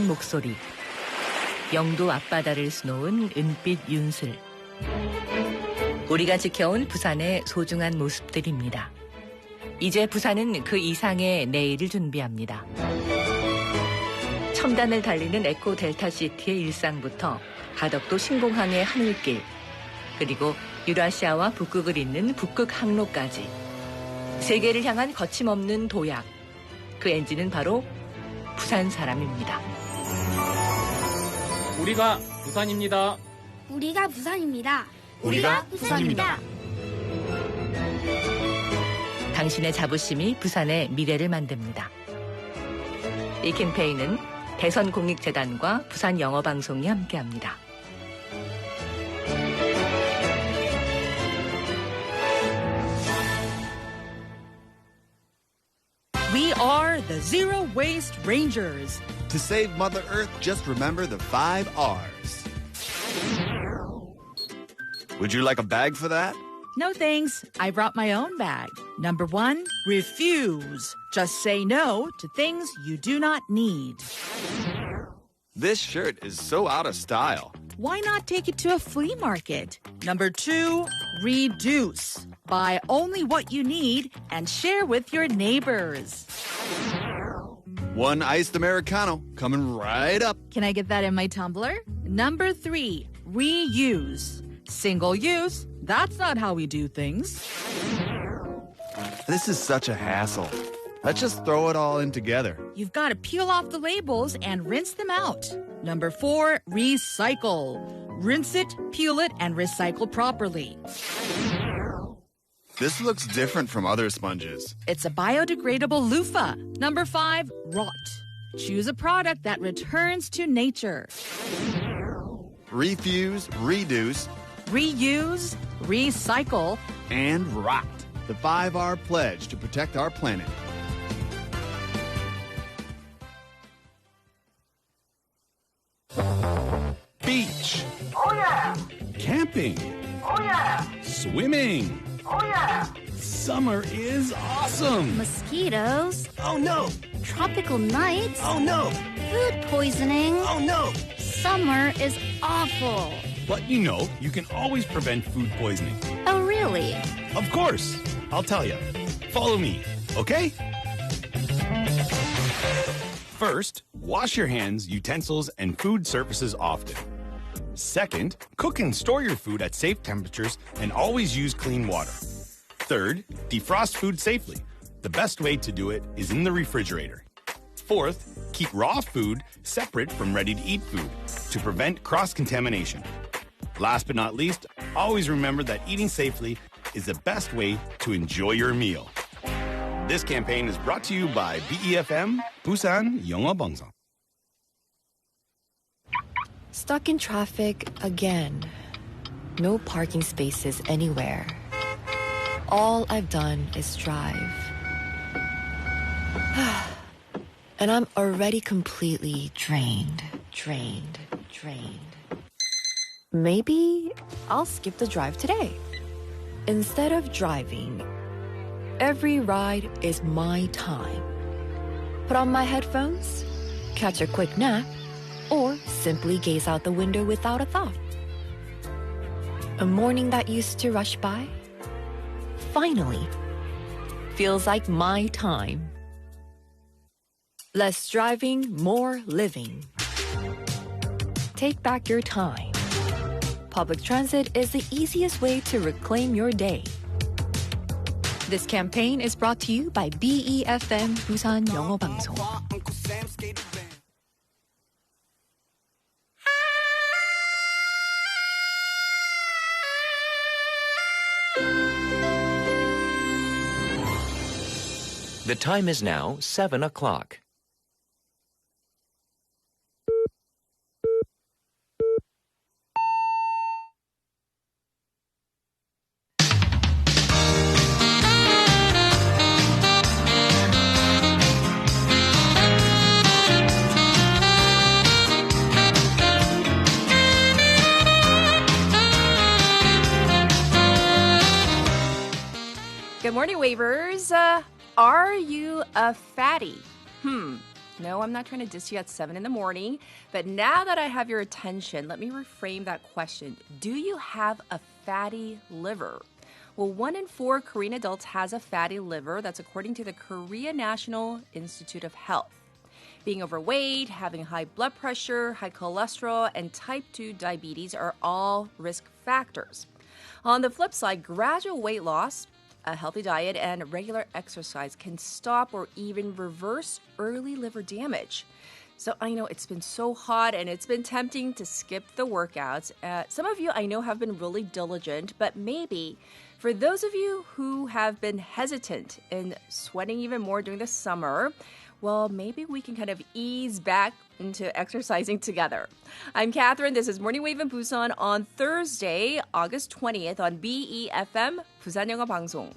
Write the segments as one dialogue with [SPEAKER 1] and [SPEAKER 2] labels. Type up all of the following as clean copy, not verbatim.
[SPEAKER 1] 맑은 목소리, 영도 앞바다를 수놓은 은빛 윤슬. 우리가 지켜온 부산의 소중한 모습들입니다. 이제 부산은 그 이상의 내일을 준비합니다. 첨단을 달리는 에코 델타시티의 일상부터 가덕도 신공항의 하늘길, 그리고 유라시아와 북극을 잇는 북극 항로까지 세계를 향한 거침없는 도약, 그 엔진은 바로 부산 사람입니다.
[SPEAKER 2] 우리가 부산입니다.
[SPEAKER 3] 우리가 부산입니다.
[SPEAKER 4] 우리가 부산입니다.
[SPEAKER 1] 당신의 자부심이 부산의 미래를 만듭니다. 이 캠페인은 대선공익재단과 부산영어방송이 함께합니다.
[SPEAKER 5] We are the Zero Waste Rangers.
[SPEAKER 4] To save Mother Earth, just remember the 5 R's. Would you like a bag for that?
[SPEAKER 5] No thanks. I brought my own bag. Number 1, refuse. Just say no to things you do not need.
[SPEAKER 4] This shirt is so out of style.
[SPEAKER 5] Why not take it to a flea market? Number 2, reduce. Buy only what you need and share with your neighbors.
[SPEAKER 4] 1 iced Americano coming right up.
[SPEAKER 5] Can I get that in my tumbler? Number 3, reuse. Single use, that's not how we do things.
[SPEAKER 4] This is such a hassle. Let's just throw it all in together.
[SPEAKER 5] You've got to peel off the labels and rinse them out. Number 4, recycle. Rinse it, peel it, and recycle properly.
[SPEAKER 4] This looks different from other sponges.
[SPEAKER 5] It's a biodegradable loofah. Number 5, rot. Choose a product that returns to nature.
[SPEAKER 4] Refuse, reduce,
[SPEAKER 5] Reuse, recycle,
[SPEAKER 4] and rot. The 5R pledge to protect our planet.
[SPEAKER 6] Beach.
[SPEAKER 3] Oh yeah!
[SPEAKER 6] Camping.
[SPEAKER 3] Oh yeah!
[SPEAKER 6] Swimming.
[SPEAKER 3] Oh yeah!
[SPEAKER 6] Summer is awesome.
[SPEAKER 3] Mosquitoes,
[SPEAKER 6] Oh no.
[SPEAKER 3] tropical nights,
[SPEAKER 6] Oh no.
[SPEAKER 3] food poisoning.
[SPEAKER 6] Oh no.
[SPEAKER 3] Summer is awful.
[SPEAKER 6] But you know, you can always prevent food poisoning.
[SPEAKER 3] Oh really?
[SPEAKER 6] Of course. I'll tell you. Follow me, okay? First, wash your hands, utensils, and food surfaces often. Second, cook and store your food at safe temperatures and always use clean water. Third, defrost food safely. The best way to do it is in the refrigerator. Fourth, keep raw food separate from ready-to-eat food to prevent cross-contamination. Last but not least, always remember that eating safely is the best way to enjoy your meal. This campaign is brought to you by BEFM, Busan 영어방송.
[SPEAKER 7] Stuck in traffic again. No parking spaces anywhere. All I've done is drive. And I'm already completely drained. Maybe I'll skip the drive today. Instead of driving, every ride is my time. Put on my headphones, catch a quick nap, or simply gaze out the window without a thought. A morning that used to rush by, finally, feels like my time. Less driving, more living. Take back your time. Public transit is the easiest way to reclaim your day. This campaign is brought to you by BEFM Busan 영어방송.
[SPEAKER 8] The time is now 7 o'clock.
[SPEAKER 9] Good morning, Wavers. Are you a fatty? No, I'm not trying to diss you at 7 in the morning. But now that I have your attention, let me reframe that question. Do you have a fatty liver? Well, 1 in 4 Korean adults has a fatty liver. That's according to the Korea National Institute of Health. Being overweight, having high blood pressure, high cholesterol, and type 2 diabetes are all risk factors. On the flip side, gradual weight loss, a healthy diet, and regular exercise can stop or even reverse early liver damage. So I know it's been so hot and it's been tempting to skip the workouts. Some of you I know have been really diligent, but maybe for those of you who have been hesitant in sweating even more during the summer, well, maybe we can kind of ease back into exercising together. I'm Catherine. This is Morning Wave in Busan on Thursday, August 20th on BEFM, 부산영어방송.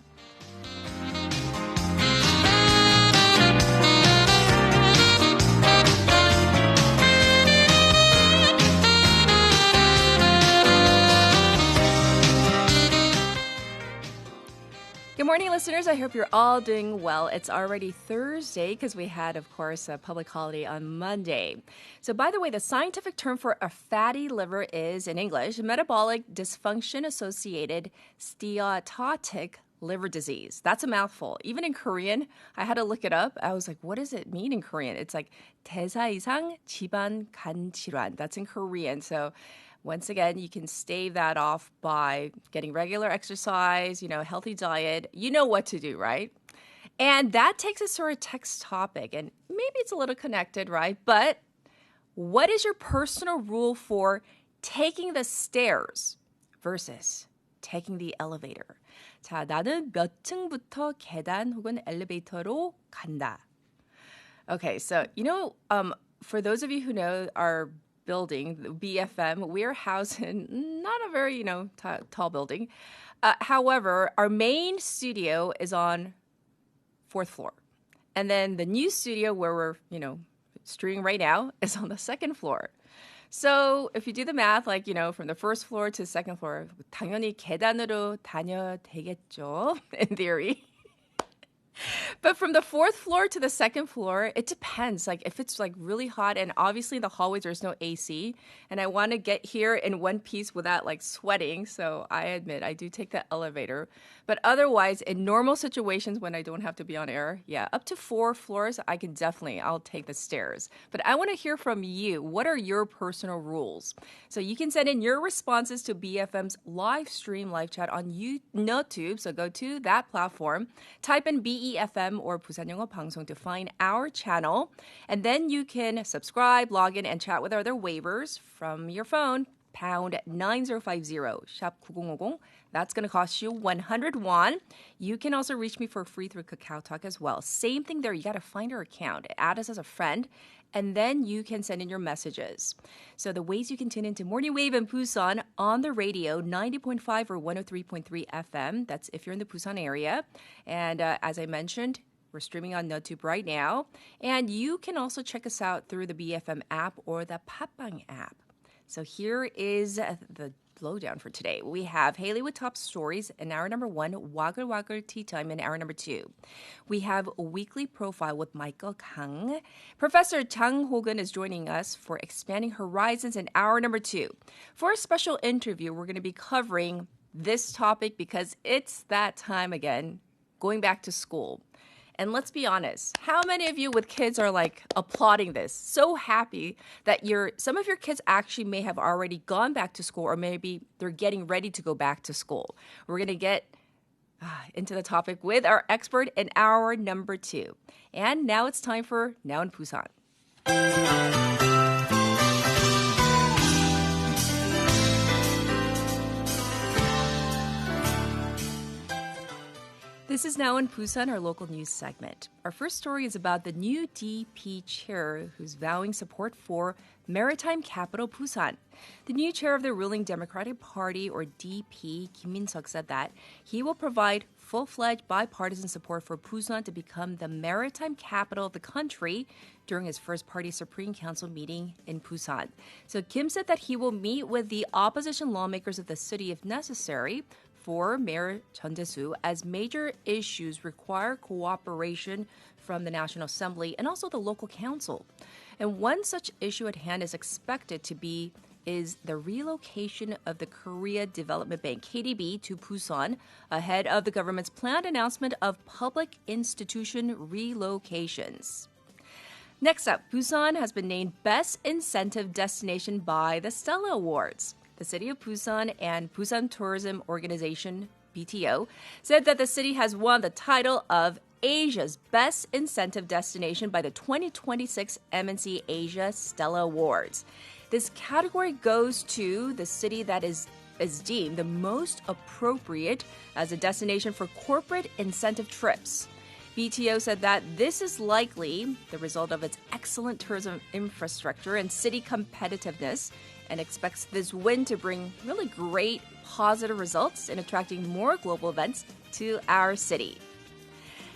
[SPEAKER 9] Good morning, listeners. I hope you're all doing well. It's already Thursday because we had, of course, a public holiday on Monday. So, by the way, the scientific term for a fatty liver is, in English, metabolic dysfunction-associated steatotic liver disease. That's a mouthful. Even in Korean, I had to look it up. I was like, what does it mean in Korean? It's like 대사 이상 지방 간 질환. That's in Korean. So, once again, you can stave that off by getting regular exercise, healthy diet. You know what to do, right? And that takes us to our text topic. And maybe it's a little connected, right? But what is your personal rule for taking the stairs versus taking the elevator? 자, 나는 몇 층부터 계단 혹은 엘리베이터로 간다. Okay, so, for those of you who know our building, the BFM, we're housed in not a very, tall building. However, our main studio is on 4th floor. And then the new studio where we're, streaming right now is on the 2nd floor. So if you do the math, from the 1st floor to 2nd floor, 당연히 계단으로 다녀야 되겠죠, in theory. But from the 4th floor to the 2nd floor, it depends. If it's really hot and obviously in the hallways there's no AC and I want to get here in one piece without sweating. So I admit I do take the elevator. But otherwise, in normal situations when I don't have to be on air, up to 4 floors, I'll take the stairs. But I want to hear from you. What are your personal rules? So you can send in your responses to BFM's live stream, live chat on YouTube. So go to that platform, type in BEFM or 부산영어방송 to find our channel. And then you can subscribe, log in, and chat with other waivers from your phone. Pound 9050, shop 9050. That's going to cost you 100 won. You can also reach me for free through Kakao Talk as well. Same thing there. You got to find our account, add us as a friend, and then you can send in your messages. So the ways you can tune into Morning Wave in Busan on the radio, 90.5 or 103.3 FM. That's if you're in the Busan area. And as I mentioned, we're streaming on YouTube right now. And you can also check us out through the BFM app or the 팟빵 app. So here is the lowdown for today. We have Haley with top stories in hour number 1, Waggle Waggle Tea Time in hour number 2. We have a weekly profile with Michael Kang. Professor Chang Hogan is joining us for Expanding Horizons in hour number 2. For a special interview, we're going to be covering this topic because it's that time again, going back to school. And let's be honest, how many of you with kids are applauding this? So happy that some of your kids actually may have already gone back to school or maybe they're getting ready to go back to school. We're going to get into the topic with our expert in hour number 2. And now it's time for Now in Busan. This is Now in Busan, our local news segment. Our first story is about the new DP chair who's vowing support for maritime capital Busan. The new chair of the ruling Democratic Party, or DP, Kim Min-seok, said that he will provide full-fledged bipartisan support for Busan to become the maritime capital of the country during his first party Supreme Council meeting in Busan. So Kim said that he will meet with the opposition lawmakers of the city if necessary for Mayor Jeon Jae-soo as major issues require cooperation from the National Assembly and also the local council. And one such issue at hand is expected to be the relocation of the Korea Development Bank, KDB, to Busan ahead of the government's planned announcement of public institution relocations. Next up, Busan has been named Best Incentive Destination by the Stella Awards. The city of Busan and Busan Tourism Organization, BTO, said that the city has won the title of Asia's Best Incentive Destination by the 2026 MNC Asia Stella Awards. This category goes to the city that is deemed the most appropriate as a destination for corporate incentive trips. BTO said that this is likely the result of its excellent tourism infrastructure and city competitiveness, and expects this win to bring really great positive results in attracting more global events to our city.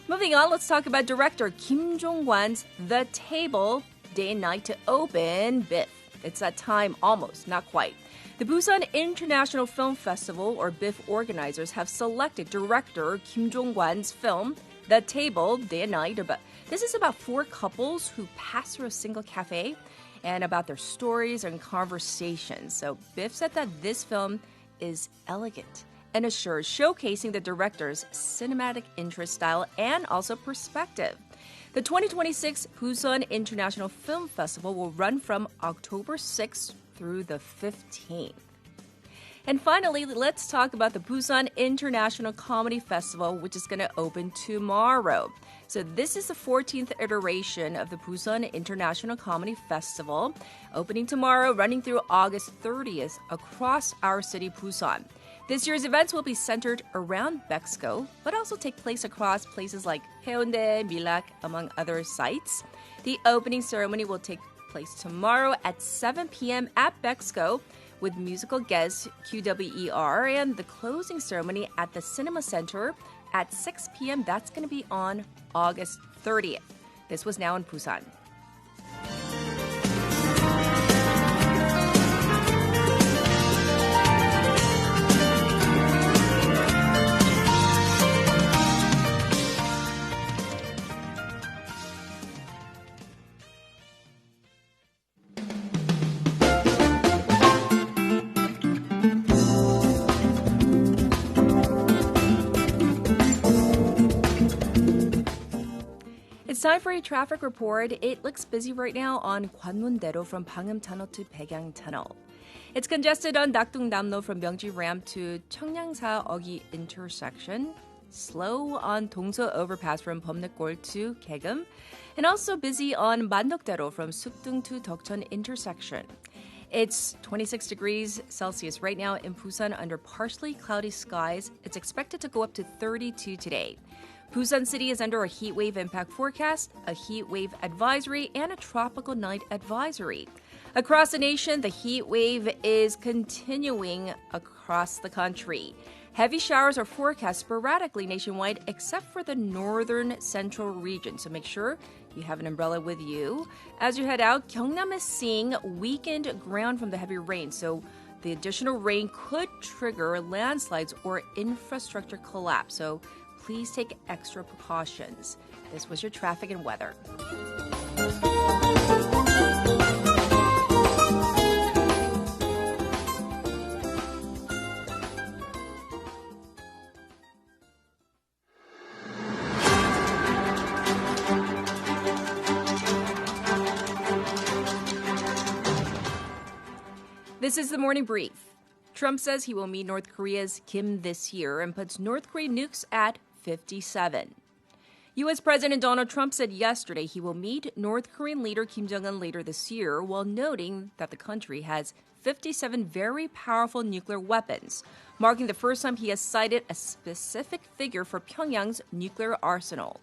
[SPEAKER 9] Moving on, let's talk about director Kim Jong-kwan's The Table day and night to open BIF. It's that time almost, not quite. The Busan International Film Festival, or BIF organizers, have selected director Kim Jong-kwan's film The Table day and night. This is about four couples who pass through a single cafe and about their stories and conversations. So BIF said that this film is elegant and assures showcasing the director's cinematic interest style and also perspective. The 2026 Busan International Film Festival will run from October 6th through the 15th. And finally, let's talk about the Busan International Comedy Festival, which is going to open tomorrow. So this is the 14th iteration of the Busan International Comedy Festival, opening tomorrow, running through August 30th across our city, Busan. This year's events will be centered around Bexco, but also take place across places like Haeundae, Milak, among other sites. The opening ceremony will take place tomorrow at 7 p.m. at Bexco with musical guests QWER, and the closing ceremony at the Cinema Center at 6 p.m. That's going to be on August 30th. This was Now in Busan. It's time for a traffic report. It looks busy right now on Gwanmun-daero from Pangnam Tunnel to Baegang Tunnel. It's congested on Nakdong-Namno from Myeongji Ramp to Cheongnangsa-Ogi intersection. Slow on Dongso Overpass from Bomnekgol to Kaegum. And also busy on Mandok-daero from Sukdung to Dokcheon intersection. It's 26 degrees Celsius right now in Busan under partially cloudy skies. It's expected to go up to 32 today. Busan City is under a heat wave impact forecast, a heat wave advisory, and a tropical night advisory. Across the nation, the heat wave is continuing across the country. Heavy showers are forecast sporadically nationwide except for the northern central region, so make sure you have an umbrella with you. As you head out, Gyeongnam is seeing weakened ground from the heavy rain, so the additional rain could trigger landslides or infrastructure collapse, so please take extra precautions. This was your traffic and weather. This is the morning brief. Trump says he will meet North Korea's Kim this year and puts North Korean nukes at 57. U.S. President Donald Trump said yesterday he will meet North Korean leader Kim Jong-un later this year, while noting that the country has 57 very powerful nuclear weapons, marking the first time he has cited a specific figure for Pyongyang's nuclear arsenal.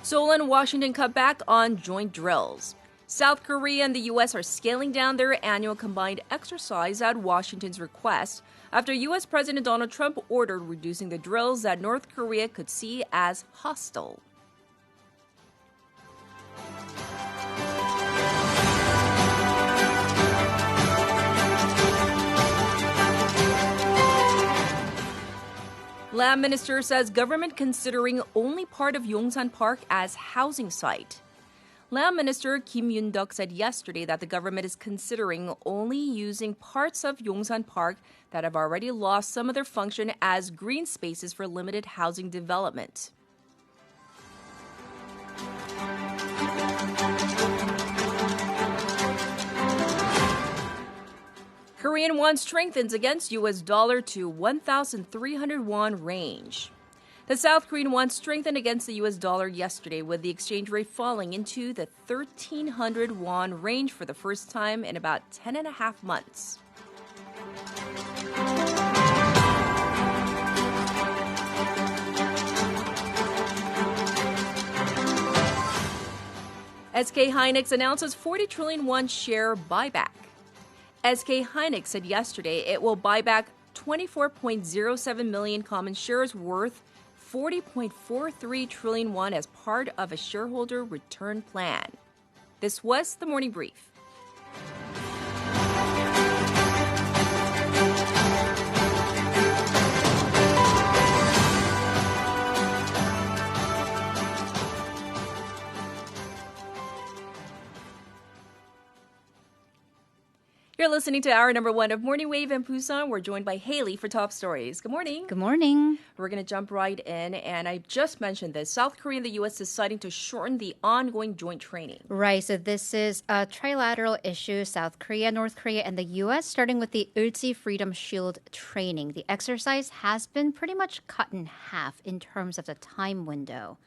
[SPEAKER 9] Seoul and Washington cut back on joint drills. South Korea and the U.S. are scaling down their annual combined exercise at Washington's request after U.S. President Donald Trump ordered reducing the drills that North Korea could see as hostile. Land Minister says government considering only part of Yongsan Park as housing site. Land Minister Kim Yoon-duk said yesterday that the government is considering only using parts of Yongsan Park that have already lost some of their function as green spaces for limited housing development. Korean won strengthens against U.S. dollar to 1,300 won range. The South Korean won strengthened against the U.S. dollar yesterday with the exchange rate falling into the 1,300 won range for the first time in about 10 and a half months. SK Hynix announces 40 trillion won share buyback. SK Hynix said yesterday it will buy back 24.07 million common shares worth 40.43 trillion won as part of a shareholder return plan. This was the morning brief. You're listening to hour number 1 of Morning Wave in Busan. We're joined by Haley for top stories. Good morning.
[SPEAKER 3] Good morning.
[SPEAKER 9] We're going to jump right in. And I just mentioned this. South Korea and the U.S. deciding to shorten the ongoing joint training.
[SPEAKER 3] Right, so this is a trilateral issue, South Korea, North Korea, and the U.S., starting with the Ulji Freedom Shield training. The exercise has been pretty much cut in half in terms of the time window.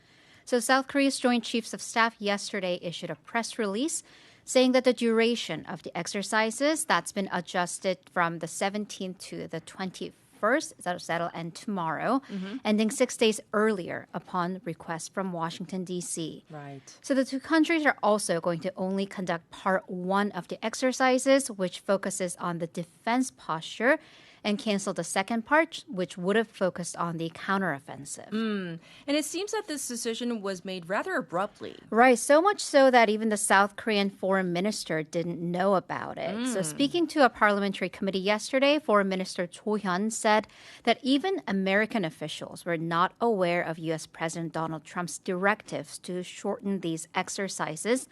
[SPEAKER 3] So South Korea's Joint Chiefs of Staff yesterday issued a press release saying that the duration of the exercises, that's been adjusted from the 17th to the 21st, that'll end tomorrow, ending 6 days earlier upon request from Washington, D.C.
[SPEAKER 9] Right.
[SPEAKER 3] So the two countries are also going to only conduct part 1 of the exercises, which focuses on the defense posture, and cancel the second part, which would have focused on the counteroffensive.
[SPEAKER 9] And it seems that this decision was made rather abruptly.
[SPEAKER 3] Right, so much so that even the South Korean foreign minister didn't know about it. So speaking to a parliamentary committee yesterday, Foreign Minister Cho Hyun said that even American officials were not aware of U.S. President Donald Trump's directives to shorten these exercises,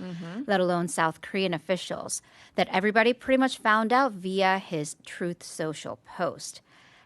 [SPEAKER 3] let alone South Korean officials, that everybody pretty much found out via his Truth Social post.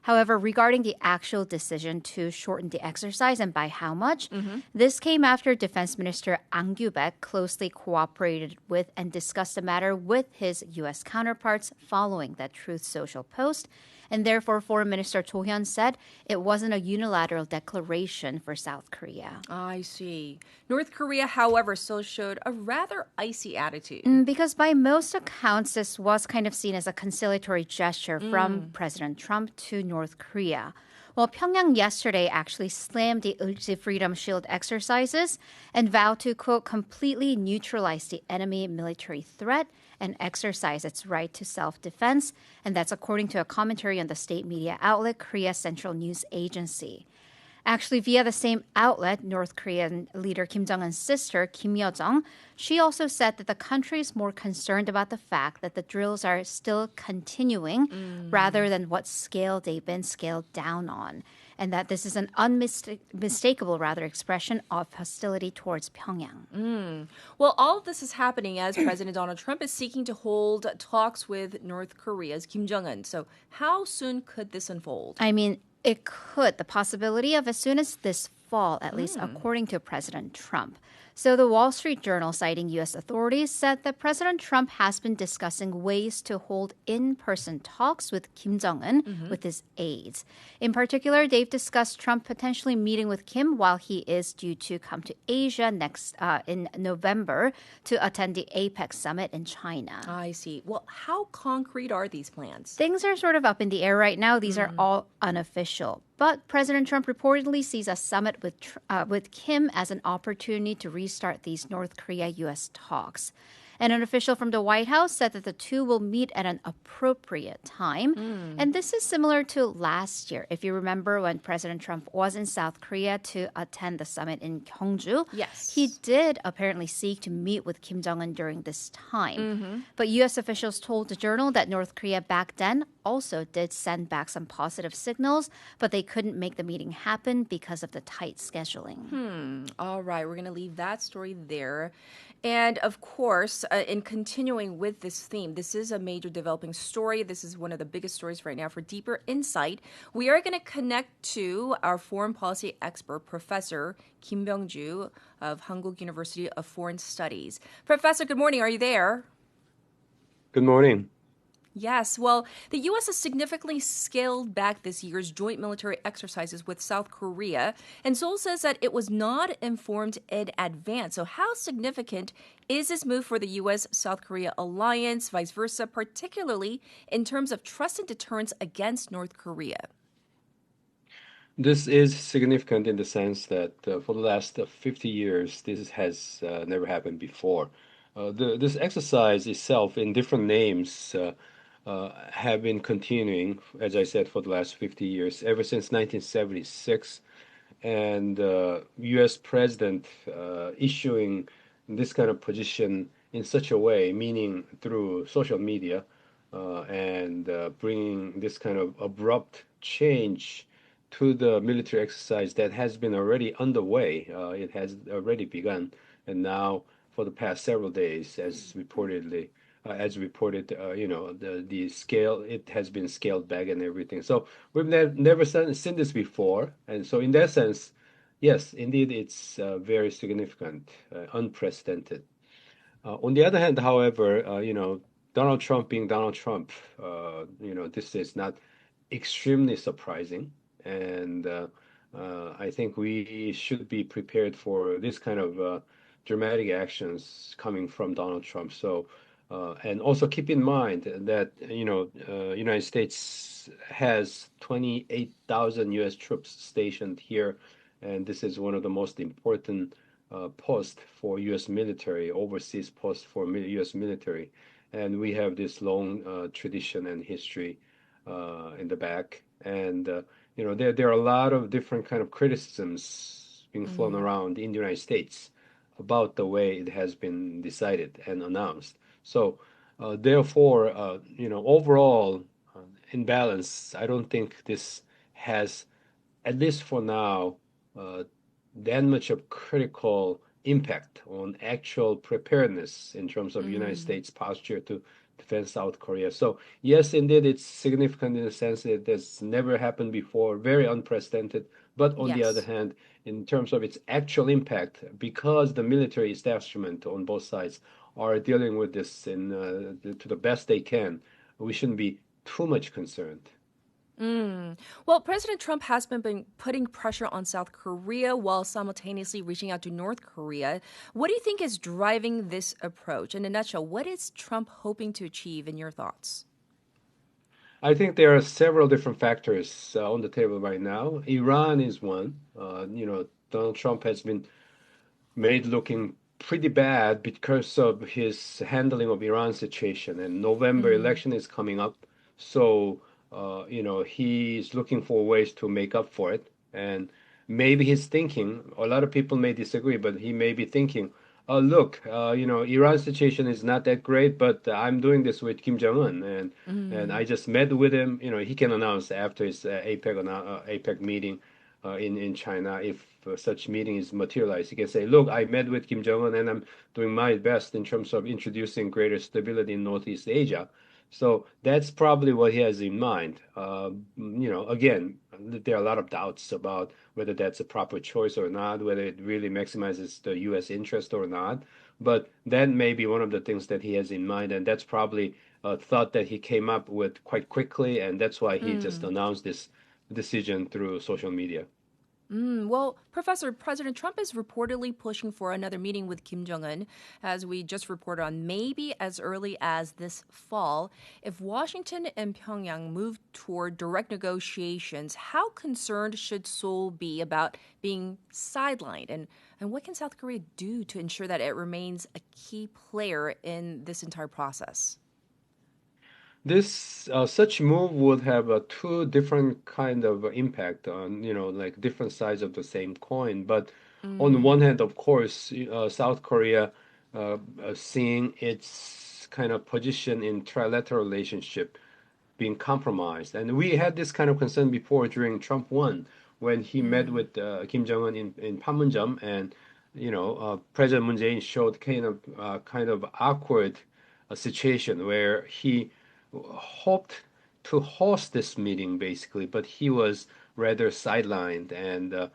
[SPEAKER 3] However, regarding the actual decision to shorten the exercise and by how much, this came after Defense Minister Ang Kyu-baek closely cooperated with and discussed the matter with his U.S. counterparts following that Truth Social post. And therefore, Foreign Minister Cho Hyun said it wasn't a unilateral declaration for South Korea.
[SPEAKER 9] I see. North Korea, however, still showed a rather icy attitude.
[SPEAKER 3] Because by most accounts, this was kind of seen as a conciliatory gesture from President Trump to North Korea. Well, Pyongyang yesterday actually slammed the Ulji Freedom Shield exercises and vowed to, quote, completely neutralize the enemy military threat and exercise its right to self-defense. And that's according to a commentary on the state media outlet, Korea Central News Agency. Actually, via the same outlet, North Korean leader Kim Jong-un's sister, Kim Yo-jong, she also said that the country is more concerned about the fact that the drills are still continuing rather than what scale they've been scaled down on, and that this is an unmistakable expression of hostility towards Pyongyang.
[SPEAKER 9] Well, all of this is happening as President Donald Trump is seeking to hold talks with North Korea's Kim Jong-un. So how soon could this unfold?
[SPEAKER 3] I mean, it could. The possibility of as soon as this fall, at least according to President Trump. So the Wall Street Journal, citing U.S. authorities, said that President Trump has been discussing ways to hold in-person talks with Kim Jong-un with his aides. In particular, they've discussed Trump potentially meeting with Kim while he is due to come to Asia next in November to attend the APEC summit in China.
[SPEAKER 9] I see. Well, how concrete are these plans?
[SPEAKER 3] Things are sort of up in the air right now. These are all unofficial. But President Trump reportedly sees a summit with Kim as an opportunity to restart these North Korea-U.S. talks. And an official from the White House said that the two will meet at an appropriate time. And this is similar to last year. If you remember when President Trump was in South Korea to attend the summit in Gyeongju,
[SPEAKER 9] Yes.
[SPEAKER 3] he did apparently seek to meet with Kim Jong-un during this time. But U.S. officials told the Journal that North Korea back then also did send back some positive signals, but they couldn't make the meeting happen because of the tight scheduling.
[SPEAKER 9] All right, we're going to leave that story there. And of course, in continuing with this theme, this is a major developing story. This is one of the biggest stories right now. For deeper insight, we are going to connect to our foreign policy expert, Professor Kim Byung-ju of Hankuk University of Foreign Studies. Professor, good morning. Are you there?
[SPEAKER 10] Good morning.
[SPEAKER 9] Yes, well, the U.S. has significantly scaled back this year's joint military exercises with South Korea, and Seoul says that it was not informed in advance. So how significant is this move for the U.S.-South Korea alliance, vice versa, particularly in terms of trust and deterrence against North Korea?
[SPEAKER 10] This is significant in the sense that for the last 50 years, this has never happened before. This exercise itself, in different names, have been continuing, as I said, for the last 50 years, ever since 1976. And U.S. president issuing this kind of position in such a way, meaning through social media, and bringing this kind of abrupt change to the military exercise that has been already underway. It has already begun, and now for the past several days, as reported, the scale, it has been scaled back and everything. So we've never seen this before, and so in that sense, yes, indeed, it's very significant, unprecedented. On the other hand, however, Donald Trump being Donald Trump, this is not extremely surprising, and I think we should be prepared for this kind of dramatic actions coming from Donald Trump. So, and also keep in mind that United States has 28,000 U.S. troops stationed here, and this is one of the most important posts for U.S. military, overseas posts for U.S. military, and we have this long tradition and history in the back, and there are a lot of different kind of criticisms being flown around in the United States about the way it has been decided and announced. So, therefore, overall, in balance, I don't think this has, at least for now, that much of critical impact on actual preparedness in terms of United States posture to defend South Korea. So, yes, indeed, it's significant in the sense that it has never happened before, very unprecedented. But on the other hand, in terms of its actual impact, because the military establishment on both sides are dealing with this to the best they can, we shouldn't be too much concerned.
[SPEAKER 9] Well, President Trump has been putting pressure on South Korea while simultaneously reaching out to North Korea. What do you think is driving this approach? In a nutshell, what is Trump hoping to achieve in your thoughts?
[SPEAKER 10] I think there are several different factors on the table right now. Iran is one. Donald Trump has been made looking pretty bad because of his handling of Iran situation. And November election is coming up, so he's looking for ways to make up for it. And maybe he's thinking, a lot of people may disagree, but he may be thinking, look, Iran's situation is not that great, but I'm doing this with Kim Jong-un, and I just met with him. He can announce after his APEC meeting in China, if such meeting is materialized, he can say, look, I met with Kim Jong-un, and I'm doing my best in terms of introducing greater stability in Northeast Asia. So that's probably what he has in mind. Again, there are a lot of doubts about whether that's a proper choice or not, whether it really maximizes the U.S. interest or not. But that may be one of the things that he has in mind, and that's probably a thought that he came up with quite quickly, and that's why he just announced this decision through social media.
[SPEAKER 9] Well, Professor, President Trump is reportedly pushing for another meeting with Kim Jong-un, as we just reported on, maybe as early as this fall. If Washington and Pyongyang move toward direct negotiations, how concerned should Seoul be about being sidelined? And what can South Korea do to ensure that it remains a key player in this entire process?
[SPEAKER 10] This such move would have two different kind of impact on like different sides of the same coin. But on one hand, of course, South Korea seeing its kind of position in trilateral relationship being compromised, and we had this kind of concern before during Trump 1 when he met with Kim Jong-un in Panmunjom, and President Moon Jae-in showed kind of awkward situation where he hoped to host this meeting basically, but he was rather sidelined, and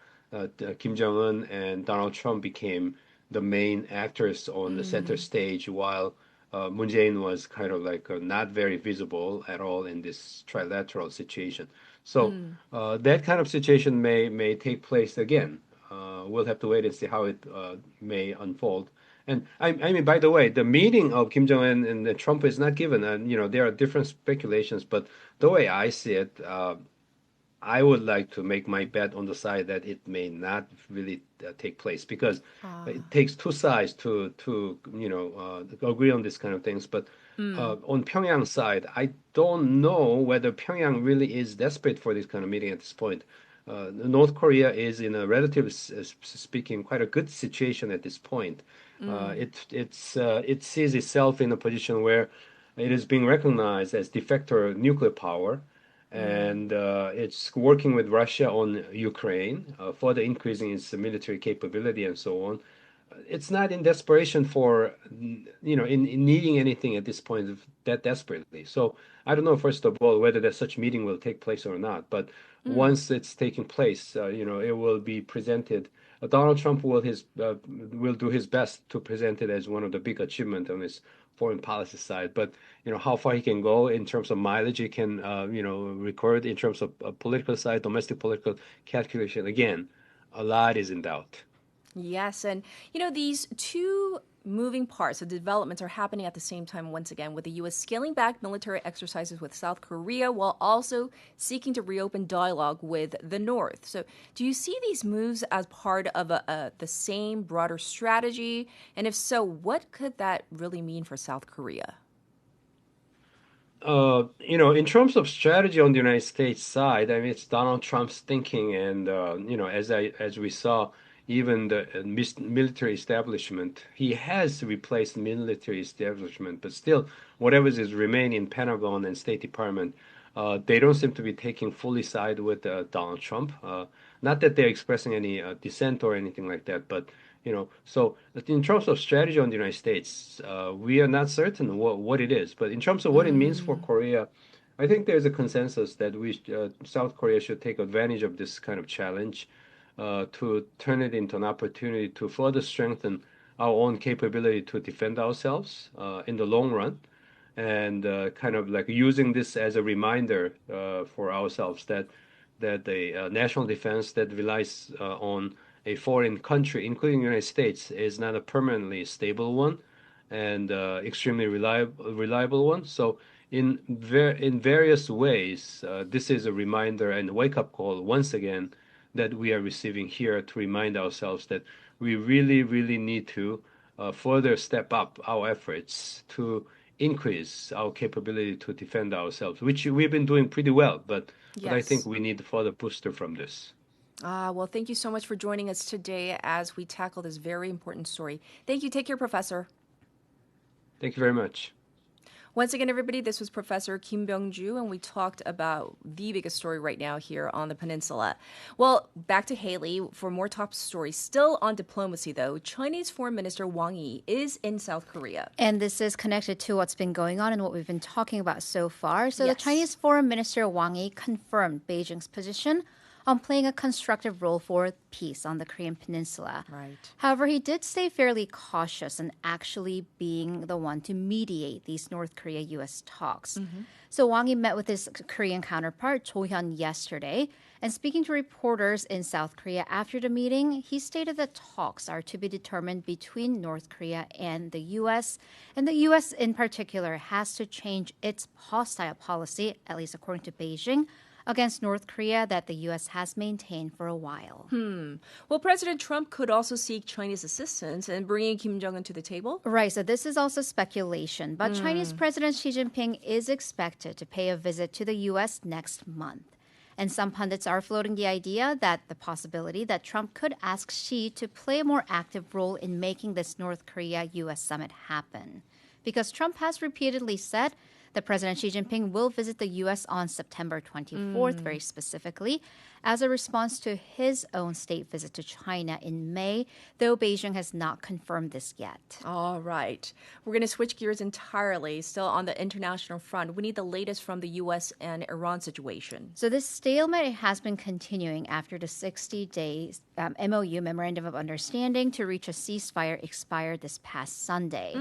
[SPEAKER 10] Kim Jong-un and Donald Trump became the main actors on the center stage, while Moon Jae-in was kind of like not very visible at all in this trilateral situation. So that kind of situation may take place again. We'll have to wait and see how it may unfold. And I mean, by the way, the meeting of Kim Jong-un and Trump is not given. And, there are different speculations, but the way I see it, I would like to make my bet on the side that it may not really take place, because it takes two sides to agree on these kind of things. But on Pyongyang side, I don't know whether Pyongyang really is desperate for this kind of meeting at this point. North Korea is in a relatively speaking quite a good situation at this point. It sees itself in a position where it is being recognized as de facto nuclear power, and it's working with Russia on Ukraine, further increasing its military capability and so on. It's not in desperation for, in needing anything at this point that desperately. So I don't know, first of all, whether that such meeting will take place or not. But once it's taking place, it will be presented. Donald Trump will do his best to present it as one of the big achievements on his foreign policy side. But how far he can go in terms of mileage he can record in terms of political side, domestic political calculation. Again, a lot is in doubt.
[SPEAKER 9] Yes, and these two moving parts, the developments are happening at the same time once again, with the U.S. scaling back military exercises with South Korea while also seeking to reopen dialogue with the North. So do you see these moves as part of the same broader strategy? And if so, what could that really mean for South Korea?
[SPEAKER 10] In terms of strategy on the United States side, I mean, it's Donald Trump's thinking, and as we saw, even the military establishment, he has replaced military establishment, but still, whatever is remaining in Pentagon and State Department, they don't seem to be taking fully side with Donald Trump. Not that they're expressing any dissent or anything like that, but so in terms of strategy on the United States, we are not certain what it is. But in terms of what it means for Korea, I think there's a consensus that South Korea should take advantage of this kind of challenge to turn it into an opportunity to further strengthen our own capability to defend ourselves in the long run, and kind of like using this as a reminder for ourselves that the national defense that relies on a foreign country, including the United States, is not a permanently stable one and extremely reliable one. So in various ways, this is a reminder and wake-up call once again that we are receiving here to remind ourselves that we really, really need to further step up our efforts to increase our capability to defend ourselves, which we've been doing pretty well, but I think we need further booster from this.
[SPEAKER 9] Well, thank you so much for joining us today as we tackle this very important story. Thank you. Take care, Professor.
[SPEAKER 10] Thank you very much.
[SPEAKER 9] Once again, everybody, this was Professor Kim Byung-ju, and we talked about the biggest story right now here on the peninsula. Well, back to Haley for more top stories. Still on diplomacy, though, Chinese Foreign Minister Wang Yi is in South Korea.
[SPEAKER 3] And this is connected to what's been going on and what we've been talking about so far. So
[SPEAKER 9] Yes.
[SPEAKER 3] the Chinese Foreign Minister Wang Yi confirmed Beijing's position on playing a constructive role for peace on the Korean peninsula.
[SPEAKER 9] Right.
[SPEAKER 3] However, he did stay fairly cautious in actually being the one to mediate these North Korea-U.S. talks. So Wang Yi met with his Korean counterpart, Cho Hyun, yesterday. And speaking to reporters in South Korea after the meeting, he stated that talks are to be determined between North Korea and the U.S. And the U.S. in particular has to change its hostile policy, at least according to Beijing, against North Korea that the U.S. has maintained for a while.
[SPEAKER 9] Well, President Trump could also seek Chinese assistance in bringing Kim Jong-un to the table.
[SPEAKER 3] Right, so this is also speculation. But Chinese President Xi Jinping is expected to pay a visit to the U.S. next month. And some pundits are floating the idea that the possibility that Trump could ask Xi to play a more active role in making this North Korea-U.S. summit happen. Because Trump has repeatedly said that President Xi Jinping will visit the U.S. on September 24th, very specifically, as a response to his own state visit to China in May, though Beijing has not confirmed this yet.
[SPEAKER 9] All right. We're going to switch gears entirely. Still on the international front, we need the latest from the U.S. and Iran situation.
[SPEAKER 3] So this stalemate has been continuing after the 60-day MOU, Memorandum of Understanding, to reach a ceasefire expired this past Sunday.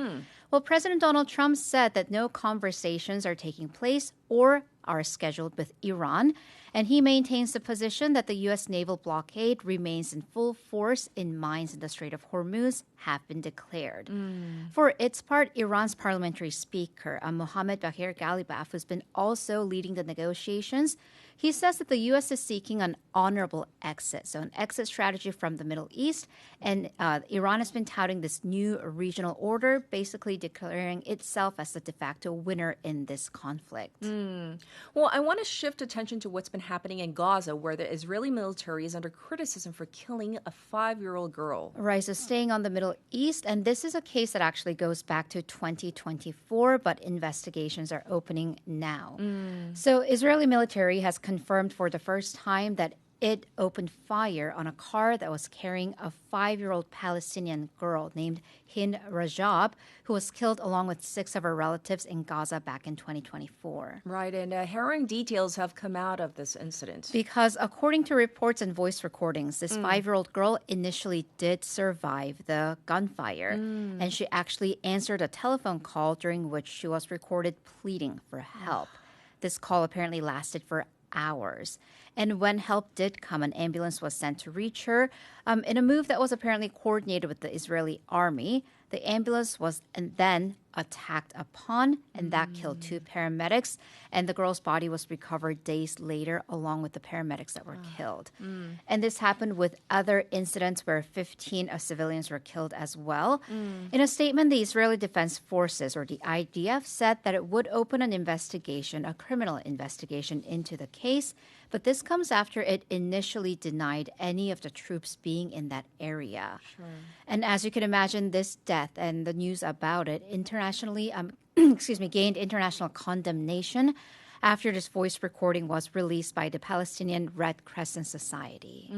[SPEAKER 3] Well, President Donald Trump said that no conversations are taking place or are scheduled with Iran, and he maintains the position that the U.S. naval blockade remains in full force in mines in the Strait of Hormuz have been declared. For its part, Iran's parliamentary speaker, Mohammad Bagher Ghalibaf, who's been also leading the negotiations, he says that the U.S. is seeking an honorable exit, so an exit strategy from the Middle East, and Iran has been touting this new regional order, basically declaring itself as the de facto winner in this conflict.
[SPEAKER 9] Well, I want to shift attention to what's been happening in Gaza, where the Israeli military is under criticism for killing a 5-year-old girl.
[SPEAKER 3] Right, so staying on the Middle East, and this is a case that actually goes back to 2024, but investigations are opening now. So Israeli military has confirmed for the first time that it opened fire on a car that was carrying a 5-year-old Palestinian girl named Hind Rajab, who was killed along with 6 of her relatives in Gaza back in 2024.
[SPEAKER 9] Right, and harrowing details have come out of this incident.
[SPEAKER 3] Because according to reports and voice recordings, this 5-year-old girl initially did survive the gunfire, and she actually answered a telephone call during which she was recorded pleading for help. This call apparently lasted for hours. And when help did come, an ambulance was sent to reach her. In a move that was apparently coordinated with the Israeli army, the ambulance was then attacked upon, and that killed 2 paramedics. And the girl's body was recovered days later, along with the paramedics that were killed. And this happened with other incidents where 15 civilians were killed as well. In a statement, the Israeli Defense Forces, or the IDF, said that it would open an investigation, a criminal investigation into the case. But this comes after it initially denied any of the troops being in that area. And as you can imagine, this death and the news about it internationally, gained international condemnation after this voice recording was released by the Palestinian Red Crescent Society.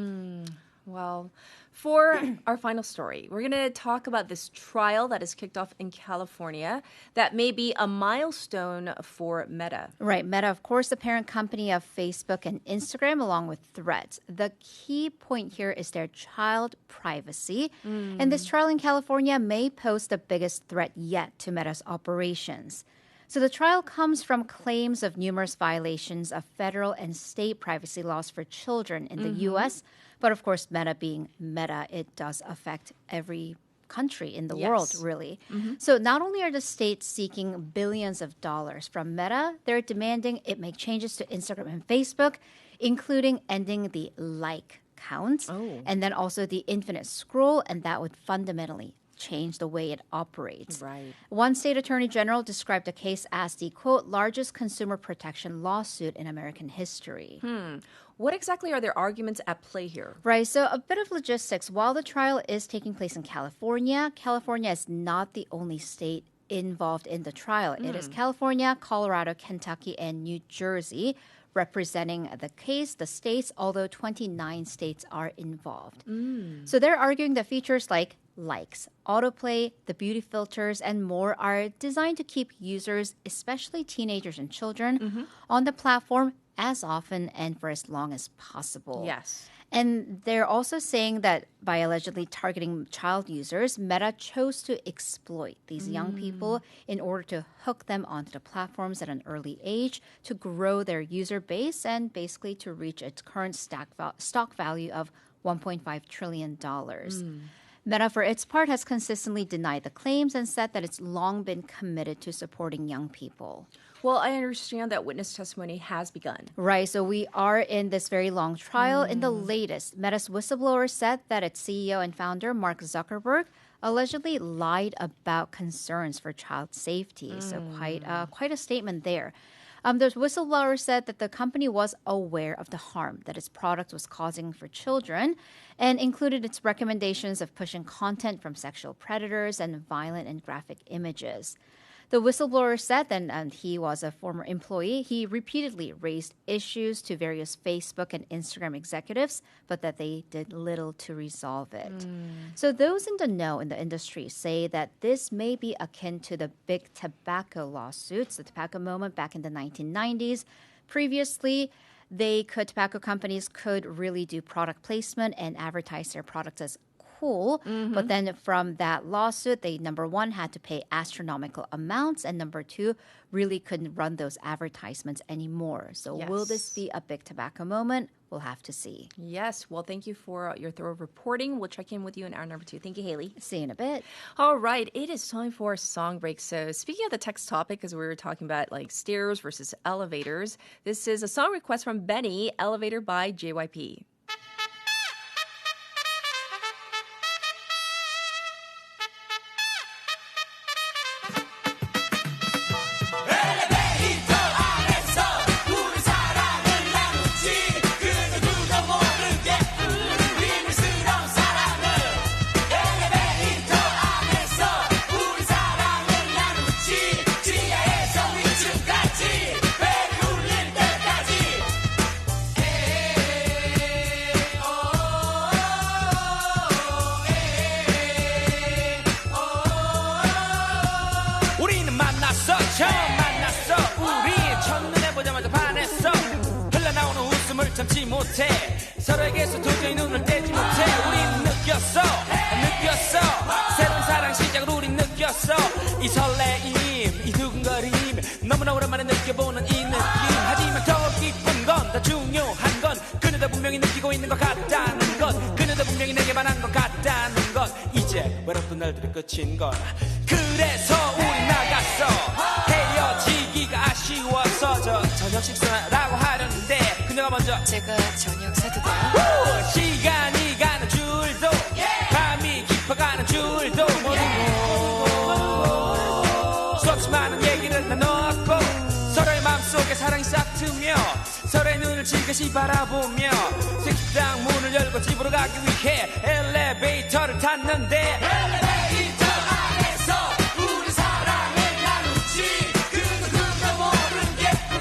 [SPEAKER 9] Well, for our final story, we're going to talk about this trial that is kicked off in California that may be a milestone for Meta.
[SPEAKER 3] Right. Meta, of course, the parent company of Facebook and Instagram, along with Threads. The key point here is their child privacy. And this trial in California may pose the biggest threat yet to Meta's operations. So the trial comes from claims of numerous violations of federal and state privacy laws for children in the U.S., but of course, Meta being Meta, it does affect every country in the world, really. So not only are the states seeking billions of dollars from Meta, they're demanding it make changes to Instagram and Facebook, including ending the like count, and then also the infinite scroll, and that would fundamentally change the way it operates.
[SPEAKER 9] Right.
[SPEAKER 3] One state attorney general described the case as the, quote, largest consumer protection lawsuit in American history.
[SPEAKER 9] What exactly are their arguments at play here?
[SPEAKER 3] Right, so a bit of logistics. While the trial is taking place in California, California is not the only state involved in the trial. It is California, Colorado, Kentucky, and New Jersey representing the case, the states, although 29 states are involved. So they're arguing that features like likes, autoplay, the beauty filters, and more are designed to keep users, especially teenagers and children, on the platform as often and for as long as possible.
[SPEAKER 9] Yes.
[SPEAKER 3] And they're also saying that by allegedly targeting child users, Meta chose to exploit these young people in order to hook them onto the platforms at an early age to grow their user base and basically to reach its current stock value of $1.5 trillion. Meta, for its part, has consistently denied the claims and said that it's long been committed to supporting young people.
[SPEAKER 9] Well, I understand that witness testimony has begun.
[SPEAKER 3] Right, so we are in this very long trial. In the latest, Meta's whistleblower said that its CEO and founder, Mark Zuckerberg, allegedly lied about concerns for child safety. So quite a statement there. The whistleblower said that the company was aware of the harm that its product was causing for children and included its recommendations of pushing content from sexual predators and violent and graphic images. The whistleblower said that he was a former employee. He repeatedly raised issues to various Facebook and Instagram executives, but that they did little to resolve it. So those in the know in the industry say that this may be akin to the big tobacco lawsuits, the tobacco moment back in the 1990s. Previously, tobacco companies could really do product placement and advertise their products as cool. But then from that lawsuit, they, number one, had to pay astronomical amounts, and number two, really couldn't run those advertisements anymore. So will this be a big tobacco moment? We'll have to see.
[SPEAKER 9] Yes. Well, thank you for your thorough reporting. We'll check in with you in hour number 2. Thank you, Haley.
[SPEAKER 3] See you in a bit.
[SPEAKER 9] All right. It is time for a song break. So speaking of the text topic, because we were talking about like stairs versus elevators, this is a song request from Benny, Elevator by JYP.
[SPEAKER 11] 참지 못해 서로에게서 도저히 눈을 떼지 못해 우린 느꼈어 새로운 사랑 시작을 우린 느꼈어 이 설레임 이 두근거림 너무나 오랜만에 느껴보는 이 느낌 하지만 더 기쁜 건 더 중요한 건 그녀도 분명히 느끼고 있는 것 같다는 것 그녀도 분명히 내게만 한 것 같다는 것 이제 외롭던 날들이 끝인 걸 그래서 우린 나갔어 헤어지기가 아쉬워서 저녁 식사라고 하려는데 그녀가 먼저
[SPEAKER 12] 제가 저녁 사도 돼요?
[SPEAKER 11] 시간이 가는 줄도 밤이 깊어가는 줄도 모르고 수없이 많은 얘기를 나눴고 서로의 마음속에 사랑이 싹트며 서로의 눈을 지그시 바라보며 식당 문을 열고 집으로 가기 위해 엘리베이터를 탔는데 엘리베이터 안에서 우리 사랑을 나누지 그 누구도 모르는 예쁜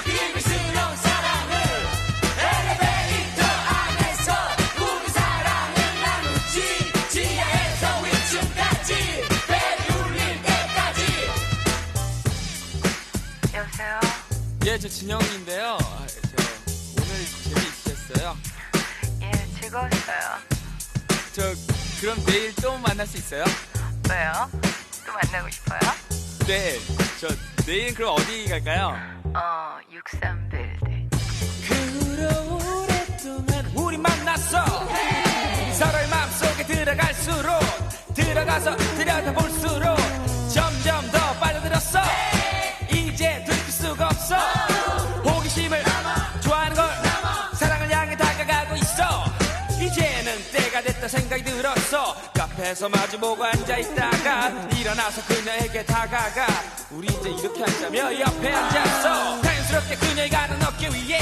[SPEAKER 11] 비밀스러운 사랑을 엘리베이터 안에서 우리 사랑을 나누지 지하에서 위층까지 벨이 울릴 때까지
[SPEAKER 12] 여보세요?
[SPEAKER 11] 예, 저 진영인데요. 오늘 재미있으셨어요?
[SPEAKER 12] 예, 즐거웠어요.
[SPEAKER 11] 그럼 내일 또 만날 수 있어요?
[SPEAKER 12] 왜요? 또 만나고 싶어요?
[SPEAKER 11] 네, 내일은 그럼 어디 갈까요?
[SPEAKER 12] 63빌딩.
[SPEAKER 11] 그 오랫동안 우리 만났어 서로의 마음속에 들어갈수록 들어가서 들여다볼수록 점점 더 빠져들었어 이제 들킬 수가 없어 호기심을 좋아하는 걸 사랑을 향해 다가가고 있어 이제는 때가 됐다 생각이 들었어 카페에서 마주보고 앉아있다가 일어나서 그녀에게 다가가 우리 이제 이렇게 앉자며 옆에 앉았어 자연스럽게 그녀의 가는 어깨 위에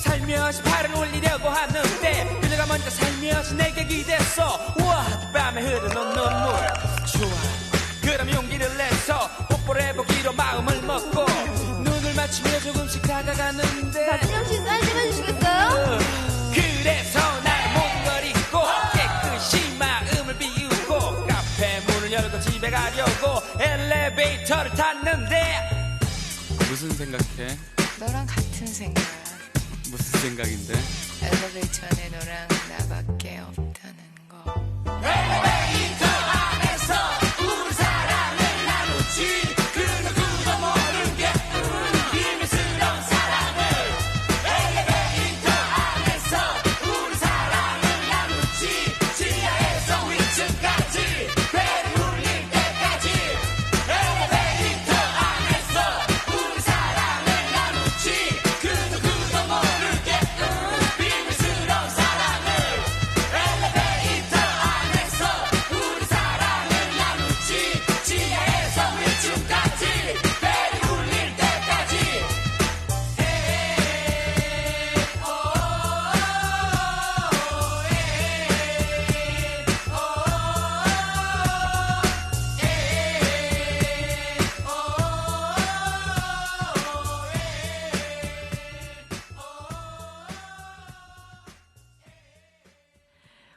[SPEAKER 11] 살며시 팔을 올리려고 하는데 그녀가 먼저 살며시 내게 기댔어 우와 밤에 흐르는 눈물 좋아 그럼 용기를 내서 뽀뽀를 해보기로 마음을 먹고 눈을 맞추며 조금씩 다가가는데
[SPEAKER 3] 박진영씨 사인 찍어주시겠어요?
[SPEAKER 11] 그래서 난 모든 걸 잊고 깨끗이 마음을 비우고 카페 문을 열고 집에 가려고 엘리베이터를 탔는데 무슨 생각해?
[SPEAKER 12] 너랑 같은 생각.
[SPEAKER 13] 무슨 생각인데?
[SPEAKER 12] 엘리베이터 안에 너랑 나밖에 없다는 거.
[SPEAKER 11] 엘리베이터 안에서 우리 사랑을 나누지 그 누구도 모르게 비밀스러운 사랑을 엘리베이터 안에서 우리 사랑을 나누지 지하에서 위층까지 배를 울릴 때까지 엘리베이터 안에서 우리 사랑을 나누지 그 누구도 모르게 비밀스러운 사랑을 엘리베이터 안에서 우리 사랑을 나누지 지하에서 위층까지 배를 울릴 때까지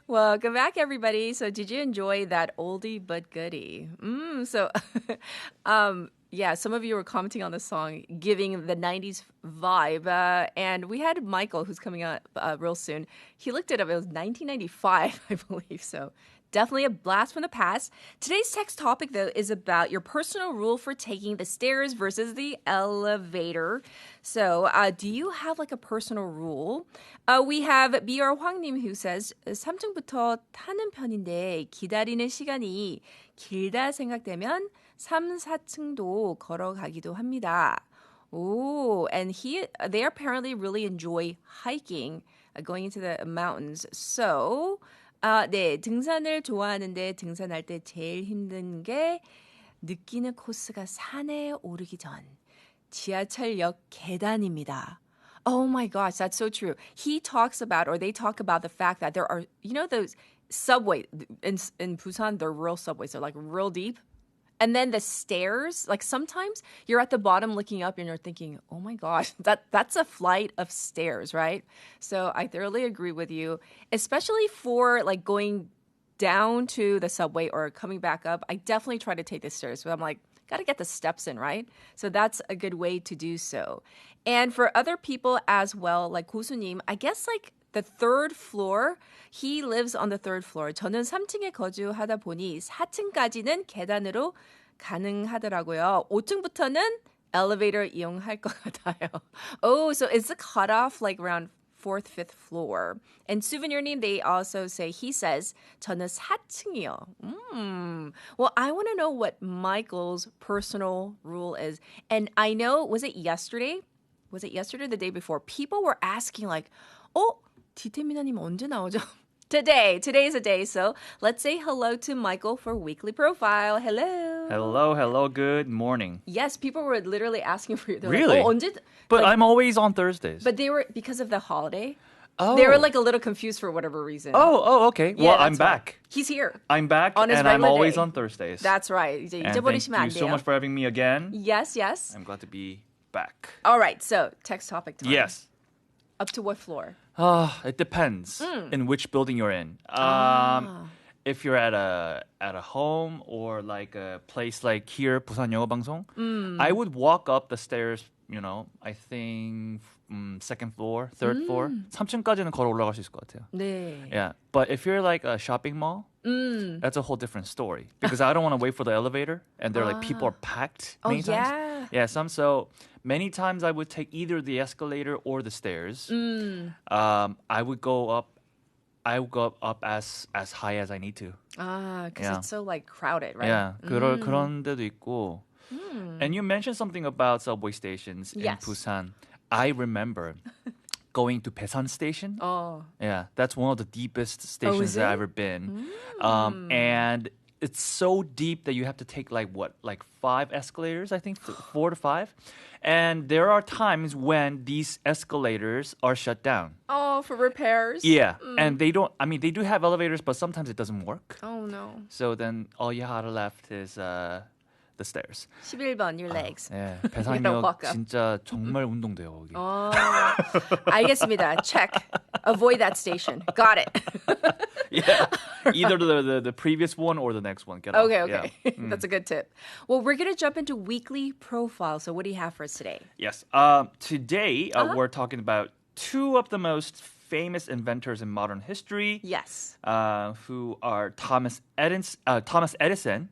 [SPEAKER 9] Welcome back, everybody. So, did you enjoy that oldie but goodie? Yeah, some of you were commenting on the song, giving the 90s vibe. And we had Michael, who's coming out real soon. He looked it up. It was 1995, I believe. So, definitely a blast from the past. Today's text topic, though, is about your personal rule for taking the stairs versus the elevator. So, do you have like a personal rule? We have BR Hwang님 who says 3층부터 타는 편인데 기다리는 시간이 길다 생각되면 3, 4층도 걸어가기도 합니다. Oh, and they apparently really enjoy hiking, going into the mountains. So, 네, 등산을 좋아하는데 등산할 때 제일 힘든 게 느끼는 코스가 산에 오르기 전 지하철역 계단입니다. Oh my gosh, that's so true. He talks about, or they talk about the fact that there are, those subway in Busan, they're real subways. They're like real deep. And then the stairs, like sometimes you're at the bottom looking up and you're thinking, oh my gosh, that's a flight of stairs, right? So I thoroughly agree with you, especially for like going down to the subway or coming back up. I definitely try to take the stairs, but I'm like, got to get the steps in, right? So that's a good way to do so. And for other people as well, like 고수님, I guess like the third floor, he lives on the third floor. 저는 3층에 거주하다 보니 4층까지는 계단으로 가능하더라고요. 5층부터는 elevator 이용할 것 같아요. Oh, so it's a cutoff like around 4th, 5th floor. And souvenir name, they also say, he says, 저는 4층이요. Well, I want to know what Michael's personal rule is. And I know, was it yesterday? Was it yesterday or the day before? People were asking like, 디테미나님 언제 나오죠? Today's a day. So let's say hello to Michael for Weekly Profile. Hello.
[SPEAKER 14] Hello, good morning.
[SPEAKER 9] Yes, people were literally asking for you. They're
[SPEAKER 14] Really?
[SPEAKER 9] Like, 언제?
[SPEAKER 14] But
[SPEAKER 9] like,
[SPEAKER 14] I'm always on Thursdays.
[SPEAKER 9] But they were, because of the holiday,
[SPEAKER 14] Oh.
[SPEAKER 9] they were like a little confused for whatever reason.
[SPEAKER 14] Oh, okay.
[SPEAKER 9] Yeah,
[SPEAKER 14] Well, I'm
[SPEAKER 9] that's why.
[SPEAKER 14] back.
[SPEAKER 9] He's here.
[SPEAKER 14] I'm back,
[SPEAKER 9] on his
[SPEAKER 14] and I'm
[SPEAKER 9] regular
[SPEAKER 14] always
[SPEAKER 9] day.
[SPEAKER 14] on Thursdays.
[SPEAKER 9] That's right. 이제
[SPEAKER 14] And
[SPEAKER 9] 잊어버리시면 안
[SPEAKER 14] thank you so
[SPEAKER 9] 돼요.
[SPEAKER 14] much for having me again.
[SPEAKER 9] Yes.
[SPEAKER 14] I'm glad to be back.
[SPEAKER 9] All right, so text topic time.
[SPEAKER 14] Yes.
[SPEAKER 9] Up to what floor?
[SPEAKER 14] It depends in which building you're in. If you're at a home or like a place like here, 부산영어방송, I would walk up the stairs, I think second floor, third floor. 3층까지는 걸어 올라갈 수 있을 것 같아요.
[SPEAKER 9] 네.
[SPEAKER 14] Yeah, but if you're like a shopping mall, that's a whole different story because I don't want to wait for the elevator and they're like people are packed many times. Yeah, so many times I would take either the escalator or the stairs. I would go up as high as I need to.
[SPEAKER 9] Because it's so like crowded, right?
[SPEAKER 14] Yeah, 그런 데도 있고. And you mentioned something about subway stations in Busan. I remember going to Busan Station. Yeah, that's one of the deepest stations that I've ever been. And it's so deep that you have to take like 5 escalators, I think 4 to 5. And there are times when these escalators are shut down.
[SPEAKER 9] Oh, for repairs?
[SPEAKER 14] Yeah, and they do have elevators, but sometimes it doesn't work.
[SPEAKER 9] Oh, no.
[SPEAKER 14] So then all you have left is the stairs.
[SPEAKER 9] 11번, your legs.
[SPEAKER 14] 네, 배산역 진짜 정말 운동돼요 거기.
[SPEAKER 9] 알겠습니다. Check. Avoid that station. Got it.
[SPEAKER 14] Yeah, either the previous one or the next one. Get
[SPEAKER 9] Okay.
[SPEAKER 14] off. Yeah.
[SPEAKER 9] That's a good tip. Well, we're going to jump into weekly profile. So what do you have for us today?
[SPEAKER 14] Yes. Today we're talking about two of the most famous inventors in modern history.
[SPEAKER 9] Yes.
[SPEAKER 14] Who are Thomas Edison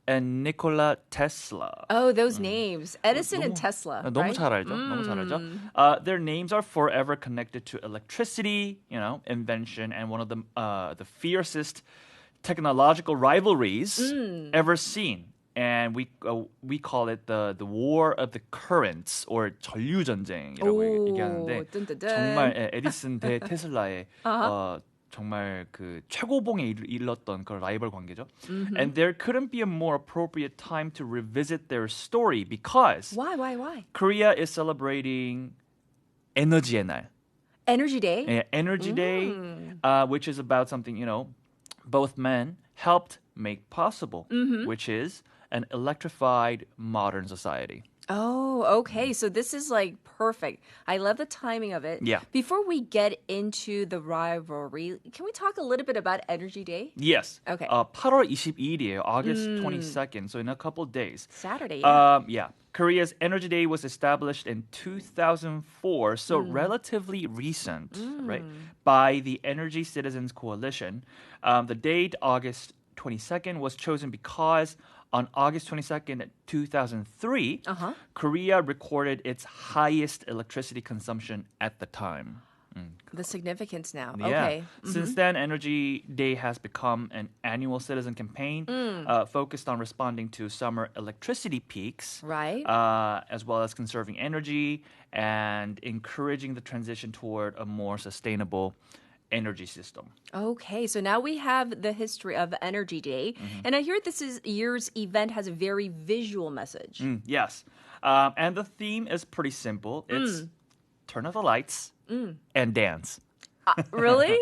[SPEAKER 14] and Nikola Tesla.
[SPEAKER 9] Oh, those names. Edison and Tesla.
[SPEAKER 14] 너무
[SPEAKER 9] right?
[SPEAKER 14] 잘 알죠. 너무 잘 알죠. Their names are forever connected to electricity, invention, and one of the fiercest technological rivalries ever seen. And we call it the war of the currents or 전류전쟁이라고 얘기하는데 정말 에디슨 대 테슬라의 정말 그 최고봉에 이르렀던 그런 라이벌 관계죠. And there couldn't be a more appropriate time to revisit their story because
[SPEAKER 9] Why?
[SPEAKER 14] Korea is celebrating 에너지의 날.
[SPEAKER 9] Energy Day?
[SPEAKER 14] Yeah, Energy Day, which is about something, both men helped make possible, which is an electrified modern society.
[SPEAKER 9] Oh, okay. So this is like perfect. I love the timing of it.
[SPEAKER 14] Yeah.
[SPEAKER 9] Before we get into the rivalry, can we talk a little bit about Energy Day?
[SPEAKER 14] Yes.
[SPEAKER 9] Okay.
[SPEAKER 14] 8월 22일이에요. August 22nd. So in a couple of days.
[SPEAKER 9] Saturday.
[SPEAKER 14] Yeah. Korea's Energy Day was established in 2004, so relatively recent, right? By the Energy Citizens Coalition. The date, August 22nd, was chosen because on August 22nd, 2003, Korea recorded its highest electricity consumption at the time.
[SPEAKER 9] The significance now.
[SPEAKER 14] Yeah.
[SPEAKER 9] Okay.
[SPEAKER 14] Since then, Energy Day has become an annual citizen campaign focused on responding to summer electricity peaks,
[SPEAKER 9] Right.
[SPEAKER 14] As well as conserving energy and encouraging the transition toward a more sustainable energy system.
[SPEAKER 9] Okay, so now we have the history of Energy Day. And I hear this year's event has a very visual message.
[SPEAKER 14] Yes. And the theme is pretty simple. It's turn off the lights and dance.
[SPEAKER 9] Really?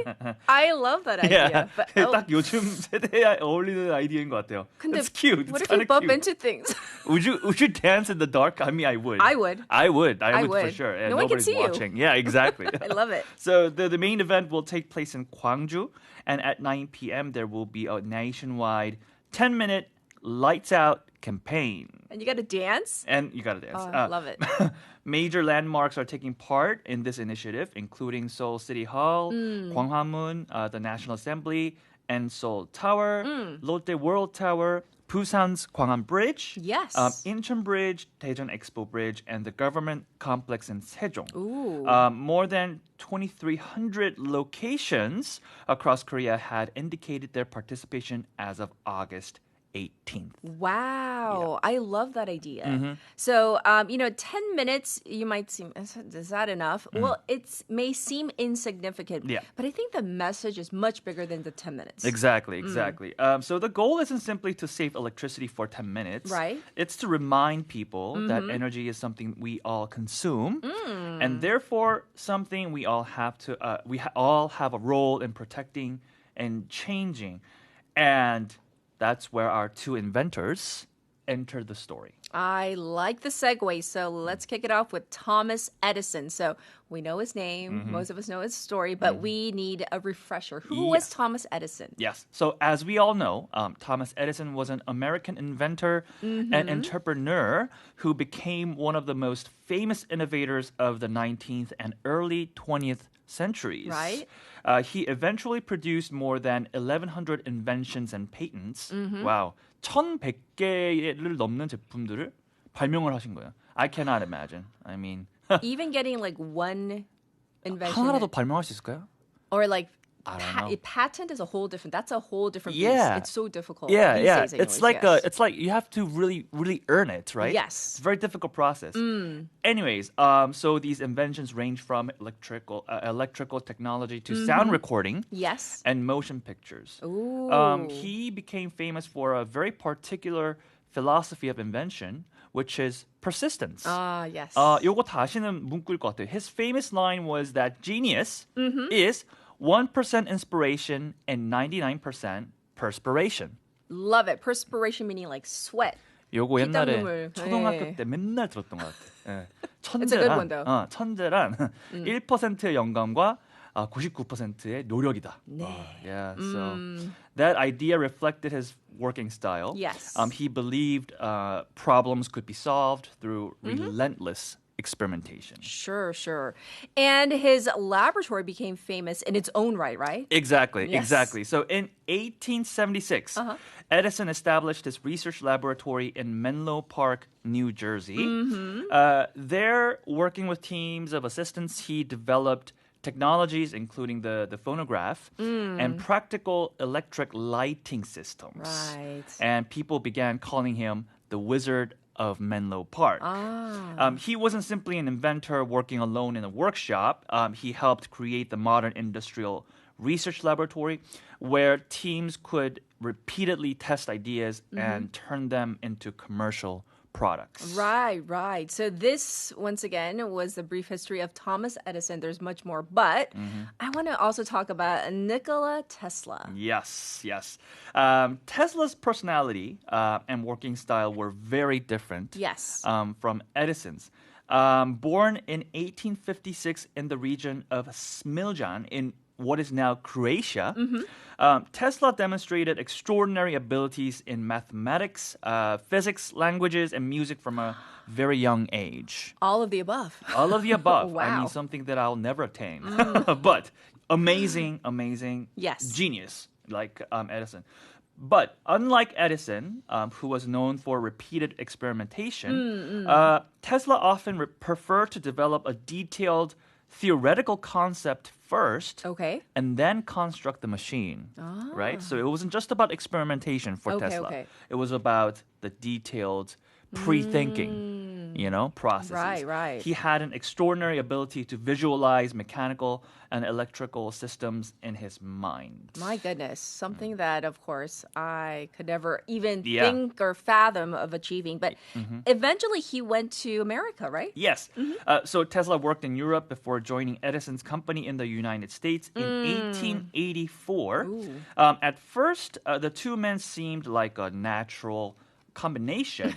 [SPEAKER 9] I love that idea.
[SPEAKER 14] Yeah,
[SPEAKER 9] But,
[SPEAKER 14] 딱 요즘 세대에 어울리는 아이디어인 것 같아요.
[SPEAKER 9] 근데
[SPEAKER 14] It's cute.
[SPEAKER 9] What
[SPEAKER 14] It's
[SPEAKER 9] if you
[SPEAKER 14] kinda
[SPEAKER 9] bump
[SPEAKER 14] cute.
[SPEAKER 9] into things?
[SPEAKER 14] Would you dance in the dark? I mean, I would.
[SPEAKER 9] I would.
[SPEAKER 14] I would for
[SPEAKER 9] would.
[SPEAKER 14] sure. And
[SPEAKER 9] No one can
[SPEAKER 14] nobody's
[SPEAKER 9] see you.
[SPEAKER 14] watching. Yeah, exactly.
[SPEAKER 9] I love it.
[SPEAKER 14] So the main event will take place in Gwangju, and at 9 p.m. there will be a nationwide 10-minute lights out campaign.
[SPEAKER 9] And you got to dance?
[SPEAKER 14] And you gotta dance.
[SPEAKER 9] Oh, I love it.
[SPEAKER 14] Major landmarks are taking part in this initiative, including Seoul City Hall, Gwanghwamun, the National Assembly, and Seoul Tower, Lotte World Tower, Busan's Gwanghwan Bridge,
[SPEAKER 9] Yes.
[SPEAKER 14] Incheon Bridge, Daejeon Expo Bridge, and the government complex in Sejong.
[SPEAKER 9] Ooh.
[SPEAKER 14] More than 2,300 locations across Korea had indicated their participation as of August 18th.
[SPEAKER 9] Wow. I love that idea. So, 10 minutes, you might seem, is that enough? Well, it may seem insignificant, but I think the message is much bigger than the 10 minutes.
[SPEAKER 14] Exactly. So the goal isn't simply to save electricity for 10 minutes.
[SPEAKER 9] Right.
[SPEAKER 14] It's to remind people that energy is something we all consume, and therefore something we all have to, all have a role in protecting and changing. And that's where our two inventors enter the story.
[SPEAKER 9] I like the segue, so let's kick it off with Thomas Edison. So we know his name, most of us know his story, but we need a refresher. Who was Thomas Edison?
[SPEAKER 14] Yes. So as we all know, Thomas Edison was an American inventor and entrepreneur who became one of the most famous innovators of the 19th and early 20th centuries.
[SPEAKER 9] Right.
[SPEAKER 14] He eventually produced more than 1,100 inventions and patents. Wow. 1,100개를 넘는 제품들을 발명을 하신 거예요. I cannot imagine. I mean,
[SPEAKER 9] Even getting like one invention.
[SPEAKER 14] 하나라도 발명할 수 있을까요?
[SPEAKER 9] Or like
[SPEAKER 14] I don't know.
[SPEAKER 9] patent is a whole different. That's a whole different
[SPEAKER 14] Yeah.
[SPEAKER 9] beast. It's so difficult.
[SPEAKER 14] Yeah.
[SPEAKER 9] these days
[SPEAKER 14] It's
[SPEAKER 9] anyways,
[SPEAKER 14] like
[SPEAKER 9] yes.
[SPEAKER 14] it's like you have to really earn it, right?
[SPEAKER 9] Yes.
[SPEAKER 14] It's a very difficult process. Anyways, so these inventions range from electrical technology to sound recording,
[SPEAKER 9] Yes.
[SPEAKER 14] and motion pictures.
[SPEAKER 9] Ooh.
[SPEAKER 14] He became famous for a very particular philosophy of invention, which is persistence.
[SPEAKER 9] Yes.
[SPEAKER 14] 요거 다 아시는 문구일 것 같아요. His famous line was that genius is 1% inspiration and 99% perspiration.
[SPEAKER 9] Love it. Perspiration meaning like sweat.
[SPEAKER 14] 요거 옛날에
[SPEAKER 9] 눈물.
[SPEAKER 14] 초등학교
[SPEAKER 9] 네.
[SPEAKER 14] 때 맨날 들었던 것 같아요. 예.
[SPEAKER 9] It's a good one, though.
[SPEAKER 14] 천재란 1%의 영감과 99%의 노력이다.
[SPEAKER 9] 네.
[SPEAKER 14] So that idea reflected his working style.
[SPEAKER 9] Yes.
[SPEAKER 14] He believed problems could be solved through relentless experimentation.
[SPEAKER 9] Sure. And his laboratory became famous in its own right?
[SPEAKER 14] Exactly.
[SPEAKER 9] Yes.
[SPEAKER 14] So in 1876, Edison established his research laboratory in Menlo Park, New Jersey. There, working with teams of assistants, he developed technologies including the phonograph and practical electric lighting systems.
[SPEAKER 9] Right.
[SPEAKER 14] And people began calling him the Wizard of Menlo Park. He wasn't simply an inventor working alone in a workshop. He helped create the modern industrial research laboratory where teams could repeatedly test ideas and turn them into commercial products.
[SPEAKER 9] Right. So this, once again, was the brief history of Thomas Edison. There's much more, but I want to also talk about Nikola Tesla.
[SPEAKER 14] Yes. Tesla's personality and working style were very different from Edison's. Born in 1856 in the region of Smiljan in what is now Croatia, Tesla demonstrated extraordinary abilities in mathematics, physics, languages, and music from a very young age.
[SPEAKER 9] All of the above.
[SPEAKER 14] Wow. I
[SPEAKER 9] Wow.
[SPEAKER 14] mean, something that I'll never attain. But amazing genius like Edison. But unlike Edison, who was known for repeated experimentation, Tesla often preferred to develop a detailed theoretical concept first and then construct the machine, right? So it wasn't just about experimentation for Tesla. It was about the detailed pre-thinking, processes.
[SPEAKER 9] Right.
[SPEAKER 14] He had an extraordinary ability to visualize mechanical and electrical systems in his mind.
[SPEAKER 9] My goodness, something that, of course, I could never even think or fathom of achieving. But eventually he went to America, right?
[SPEAKER 14] Yes. So Tesla worked in Europe before joining Edison's company in the United States in 1884. At first, the two men seemed like a natural combination.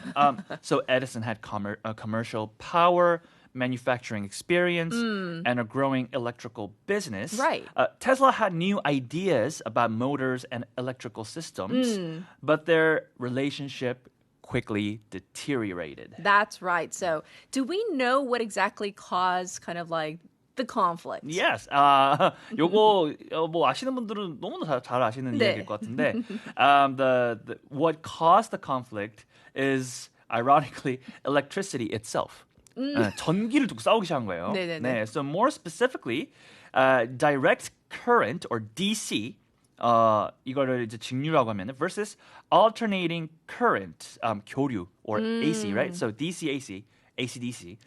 [SPEAKER 14] So Edison had commercial power, manufacturing experience, and a growing electrical business.
[SPEAKER 9] Right.
[SPEAKER 14] Tesla had new ideas about motors and electrical systems, but their relationship quickly deteriorated.
[SPEAKER 9] That's right. So do we know what exactly caused kind of like the conflict?
[SPEAKER 14] Yes. 요거 뭐 아시는 분들은 너무나 잘 아시는 이야기일 것 같은데 what caused the conflict is ironically electricity itself. 전기를 두고 싸우기 시작한 거예요.
[SPEAKER 9] 네네네.
[SPEAKER 14] So more specifically, direct current or DC 이거를 이제 직류라고 하면 versus alternating current 교류 or AC, right? So DC AC. AC/DC.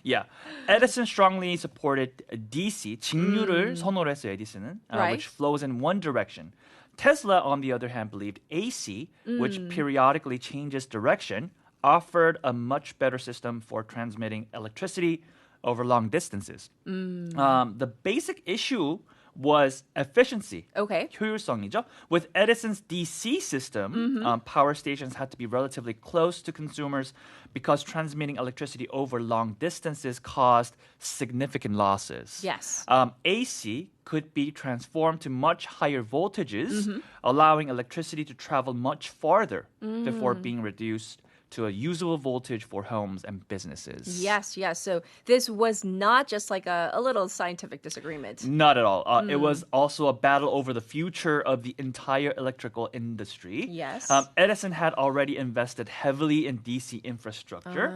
[SPEAKER 14] Yeah. Edison strongly supported DC, 직류를 선호를 했어요, Edison은, which flows in one direction. Tesla, on the other hand, believed AC, which periodically changes direction, offered a much better system for transmitting electricity over long distances. The basic issue was efficiency. 효율성이죠. With Edison's DC system, power stations had to be relatively close to consumers because transmitting electricity over long distances caused significant losses.
[SPEAKER 9] Yes.
[SPEAKER 14] AC could be transformed to much higher voltages, allowing electricity to travel much farther before being reduced to a usable voltage for homes and businesses.
[SPEAKER 9] Yes. So this was not just like a little scientific disagreement.
[SPEAKER 14] Not at all. It was also a battle over the future of the entire electrical industry.
[SPEAKER 9] Yes.
[SPEAKER 14] Edison had already invested heavily in DC infrastructure.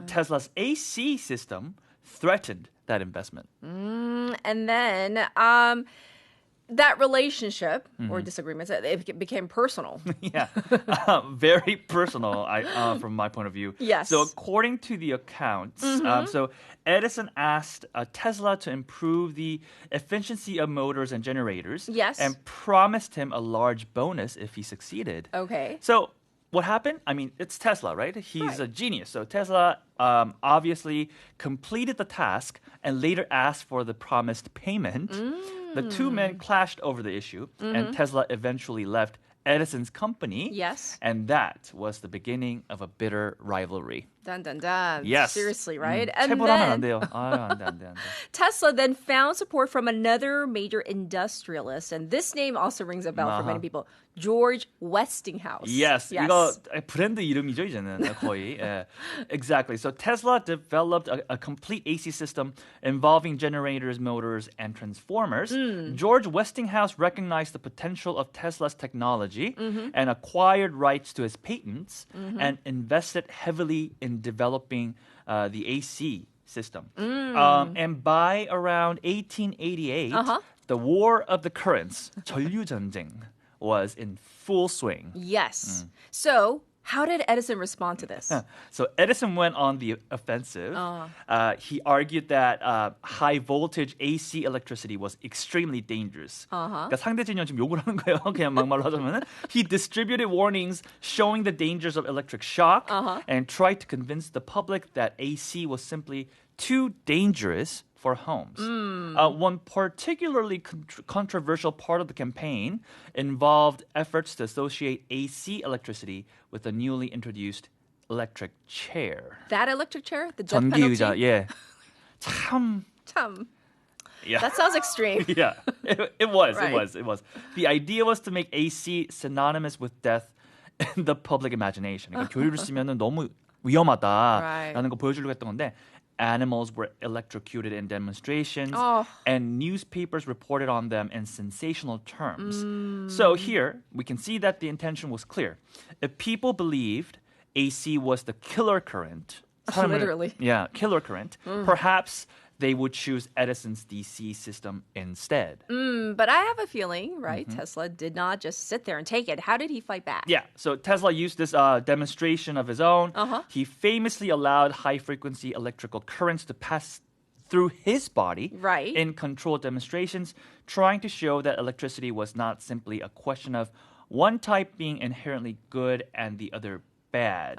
[SPEAKER 14] Tesla's AC system threatened that investment.
[SPEAKER 9] And then that relationship or disagreements, it became personal.
[SPEAKER 14] Yeah, very personal from my point of view.
[SPEAKER 9] Yes.
[SPEAKER 14] So according to the accounts, so Edison asked Tesla to improve the efficiency of motors and generators.
[SPEAKER 9] Yes.
[SPEAKER 14] And promised him a large bonus if he succeeded.
[SPEAKER 9] Okay.
[SPEAKER 14] So what happened? I mean, it's Tesla, right? He's a genius. So Tesla obviously completed the task and later asked for the promised payment. The two men clashed over the issue, and Tesla eventually left Edison's company.
[SPEAKER 9] Yes.
[SPEAKER 14] And that was the beginning of a bitter rivalry.
[SPEAKER 9] Dun, dun, dun.
[SPEAKER 14] Yes.
[SPEAKER 9] Seriously, right?
[SPEAKER 14] 체불하면 안 돼요. 아유, 안 돼.
[SPEAKER 9] Tesla then found support from another major industrialist, and this name also rings a bell for many people. George Westinghouse.
[SPEAKER 14] Yes. 이거 브랜드 이름이죠, 이제는 거의. Exactly. So Tesla developed a complete AC system involving generators, motors, and transformers. George Westinghouse recognized the potential of Tesla's technology and acquired rights to his patents and invested heavily in developing the AC system. And by around 1888, the War of the Currents, 전류전쟁, was in full swing.
[SPEAKER 9] Yes. So, how did Edison respond to this?
[SPEAKER 14] So Edison went on the offensive. He argued that high voltage AC electricity was extremely dangerous. 그러니까 상대 진영 지금 욕을 하는 거예요. 그냥 막말로 하자면은. He distributed warnings showing the dangers of electric shock and tried to convince the public that AC was simply too dangerous for homes. One particularly controversial part of the campaign involved efforts to associate AC electricity with the newly introduced electric chair.
[SPEAKER 9] That electric chair? The death
[SPEAKER 14] 전기의자,
[SPEAKER 9] penalty?
[SPEAKER 14] yeah. 참. Yeah.
[SPEAKER 9] That sounds extreme.
[SPEAKER 14] Yeah, it was.
[SPEAKER 9] Right.
[SPEAKER 14] It was. The idea was to make AC synonymous with death in the public imagination. 그러니까 교류를 쓰면은 너무 위험하다라는 거 보여주려고 했던 건데 animals were electrocuted in demonstrations and newspapers reported on them in sensational terms. So here, we can see that the intention was clear. If people believed AC was the killer current,
[SPEAKER 9] literally.
[SPEAKER 14] Yeah, killer current, perhaps they would choose Edison's DC system instead.
[SPEAKER 9] But I have a feeling, right? Tesla did not just sit there and take it. How did he fight back?
[SPEAKER 14] Yeah, so Tesla used this demonstration of his own. He famously allowed high-frequency electrical currents to pass through his body in controlled demonstrations, trying to show that electricity was not simply a question of one type being inherently good and the other bad.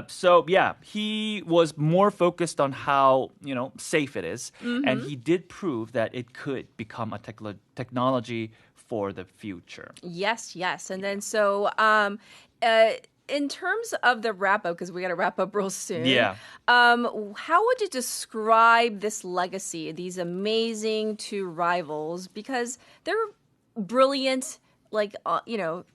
[SPEAKER 14] So yeah, he was more focused on how safe it is, and he did prove that it could become a technology for the future.
[SPEAKER 9] Yes. And then so in terms of the wrap up, because we got to wrap up real soon.
[SPEAKER 14] Yeah.
[SPEAKER 9] How would you describe this legacy, these amazing two rivals? Because they're brilliant. Like,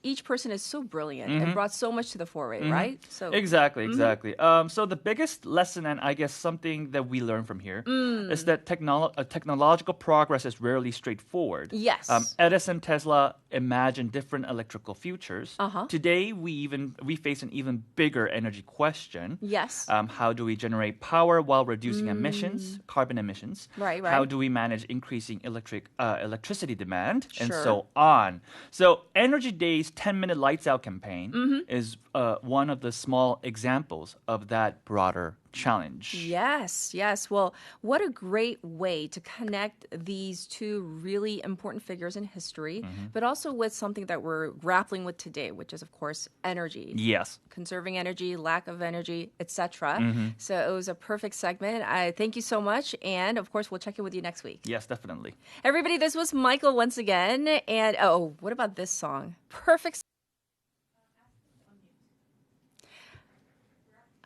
[SPEAKER 9] each person is so brilliant and brought so much to the foray, right? So
[SPEAKER 14] Exactly. So the biggest lesson, and I guess something that we learn from here, is that technological progress is rarely straightforward.
[SPEAKER 9] Yes.
[SPEAKER 14] Edison, Tesla imagined different electrical futures. Today, we face an even bigger energy question.
[SPEAKER 9] Yes.
[SPEAKER 14] How do we generate power while reducing emissions, carbon emissions?
[SPEAKER 9] Right.
[SPEAKER 14] How do we manage increasing electricity demand, and so on? So Energy Day's 10-minute lights out campaign is one of the small examples of that broader challenge.
[SPEAKER 9] Yes. Well, what a great way to connect these two really important figures in history, but also with something that we're grappling with today, which is, of course, energy.
[SPEAKER 14] Yes.
[SPEAKER 9] Conserving energy, lack of energy, etc. So it was a perfect segment. I thank you so much. And, of course, we'll check in with you next week.
[SPEAKER 14] Yes, definitely.
[SPEAKER 9] Everybody, this was Michael once again. And, what about this song? Perfect.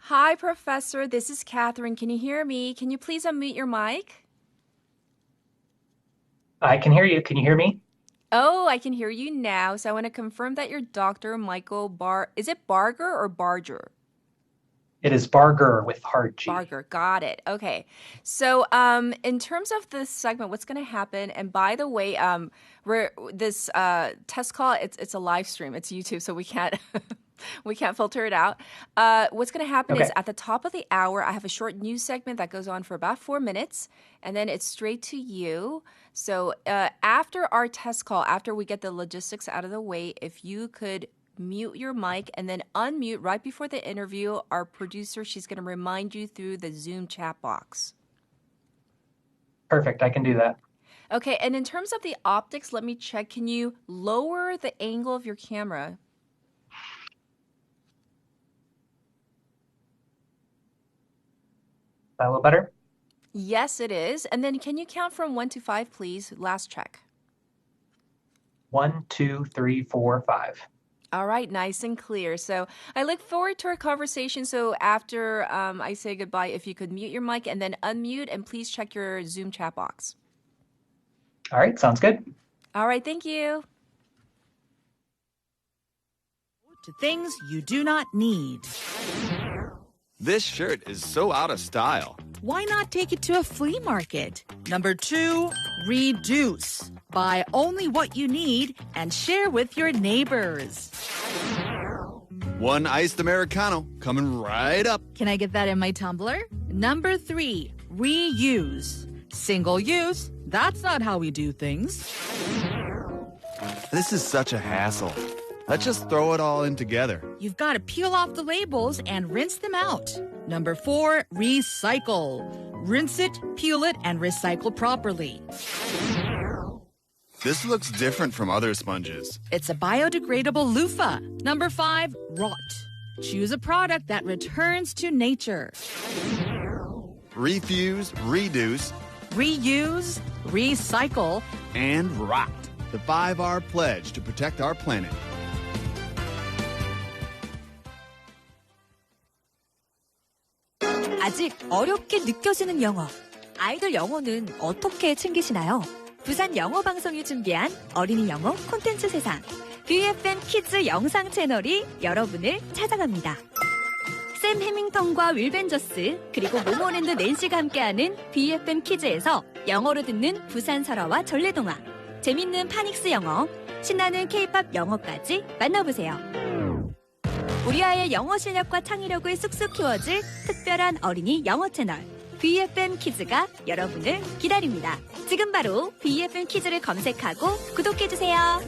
[SPEAKER 9] Hi, Professor. This is Catherine. Can you hear me? Can you please unmute your mic?
[SPEAKER 13] I can hear you. Can you hear me?
[SPEAKER 9] Oh, I can hear you now. So I want to confirm that you're Dr. Michael Is it Barger or Barger?
[SPEAKER 13] It is Barger with hard G.
[SPEAKER 9] Barger, got it. Okay. So in terms of this segment, what's going to happen, and by the way, this test call, it's a live stream. It's YouTube, so we can't... We can't filter it out. What's going to happen is at the top of the hour, I have a short news segment that goes on for about 4 minutes, and then it's straight to you. So after our test call, after we get the logistics out of the way, if you could mute your mic and then unmute right before the interview, our producer, she's going to remind you through the Zoom chat box.
[SPEAKER 13] Perfect. I can do that.
[SPEAKER 9] Okay. And in terms of the optics, let me check. Can you lower the angle of your camera?
[SPEAKER 13] A little better?
[SPEAKER 9] Yes, it is. And then can you count from 1 to 5, please? Last check.
[SPEAKER 13] 1, 2, 3, 4, 5.
[SPEAKER 9] All right, nice and clear. So I look forward to our conversation. So after I say goodbye, if you could mute your mic and then unmute, and please check your Zoom chat box.
[SPEAKER 13] All right, sounds good.
[SPEAKER 9] All right, thank you.
[SPEAKER 5] To things you do not need.
[SPEAKER 4] This shirt is so out of style.
[SPEAKER 5] Why not take it to a flea market? Number 2, reduce. Buy only what you need and share with your neighbors.
[SPEAKER 4] One iced Americano coming right up.
[SPEAKER 5] Can I get that in my tumbler? Number 3, reuse. Single use, that's not how we do things.
[SPEAKER 4] This is such a hassle. Let's just throw it all in together.
[SPEAKER 5] You've got to peel off the labels and rinse them out. Number 4, recycle. Rinse it, peel it, and recycle properly.
[SPEAKER 4] This looks different from other sponges.
[SPEAKER 5] It's a biodegradable loofah. Number 5, rot. Choose a product that returns to nature.
[SPEAKER 4] Refuse, reduce,
[SPEAKER 5] reuse, recycle,
[SPEAKER 4] and rot. The 5R pledge to protect our planet.
[SPEAKER 15] 아직 어렵게 느껴지는 영어. 아이들 영어는 어떻게 챙기시나요? 부산 영어방송이 준비한 어린이 영어 콘텐츠 세상. BFM 키즈 영상 채널이 여러분을 찾아갑니다. 샘 해밍턴과 윌 벤저스 그리고 모모랜드 낸시가 함께하는 BFM 키즈에서 영어로 듣는 부산 설화와 전래동화. 재밌는 파닉스 영어, 신나는 K-팝 영어까지 만나보세요. 우리 아이의 영어 실력과 창의력을 쑥쑥 키워줄 특별한 어린이 영어 채널 BFM 키즈가 여러분을 기다립니다. 지금 바로 BFM 키즈를 검색하고 구독해주세요.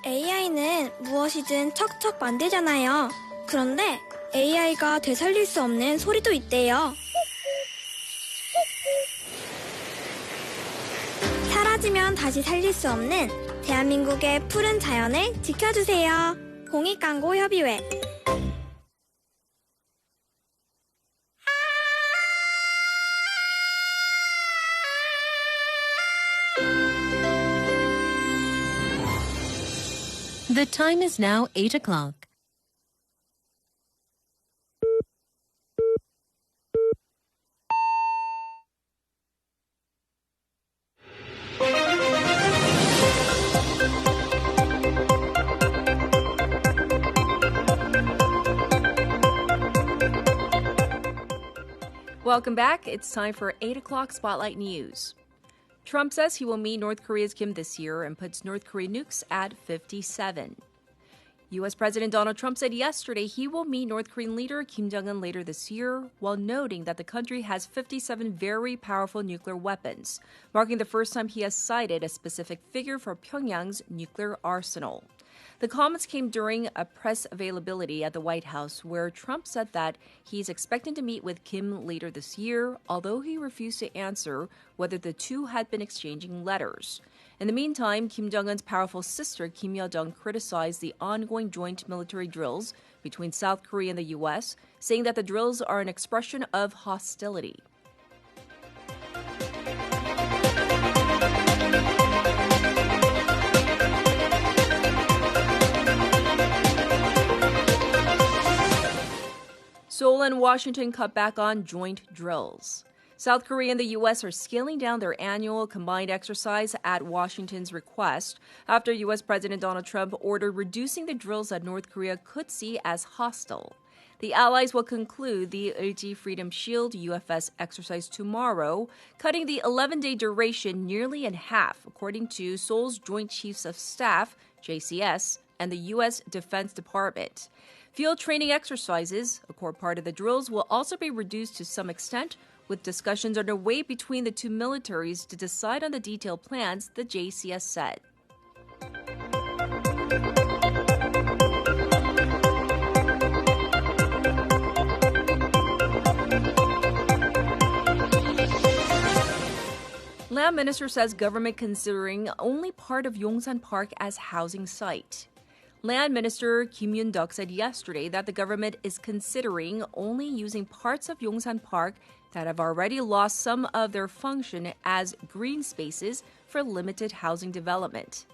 [SPEAKER 16] AI는 무엇이든 척척 만들잖아요. 그런데 AI가 되살릴 수 없는 소리도 있대요. 사라지면 다시 살릴 수 없는 대한민국의 푸른 자연을 지켜주세요. 공익광고협의회.
[SPEAKER 17] The time is now 8 o'clock.
[SPEAKER 9] Welcome back. It's time for 8 o'clock Spotlight News. Trump says he will meet North Korea's Kim this year and puts North Korea nukes at 57. U.S. President Donald Trump said yesterday he will meet North Korean leader Kim Jong-un later this year, while noting that the country has 57 very powerful nuclear weapons, marking the first time he has cited a specific figure for Pyongyang's nuclear arsenal. The comments came during a press availability at the White House where Trump said that he's expecting to meet with Kim later this year, although he refused to answer whether the two had been exchanging letters. In the meantime, Kim Jong-un's powerful sister Kim Yo-jong criticized the ongoing joint military drills between South Korea and the U.S., saying that the drills are an expression of hostility. Seoul and Washington cut back on joint drills. South Korea and the U.S. are scaling down their annual combined exercise at Washington's request after U.S. President Donald Trump ordered reducing the drills that North Korea could see as hostile. The allies will conclude the Ulji Freedom Shield UFS exercise tomorrow, cutting the 11-day duration nearly in half, according to Seoul's Joint Chiefs of Staff, JCS, and the U.S. Defense Department. Field training exercises, a core part of the drills, will also be reduced to some extent, with discussions underway between the two militaries to decide on the detailed plans, the JCS said. Land Minister says government considering only part of Yongsan Park as housing site. Land Minister Kim Yoon-duk said yesterday that the government is considering only using parts of Yongsan Park that have already lost some of their function as green spaces for limited housing development.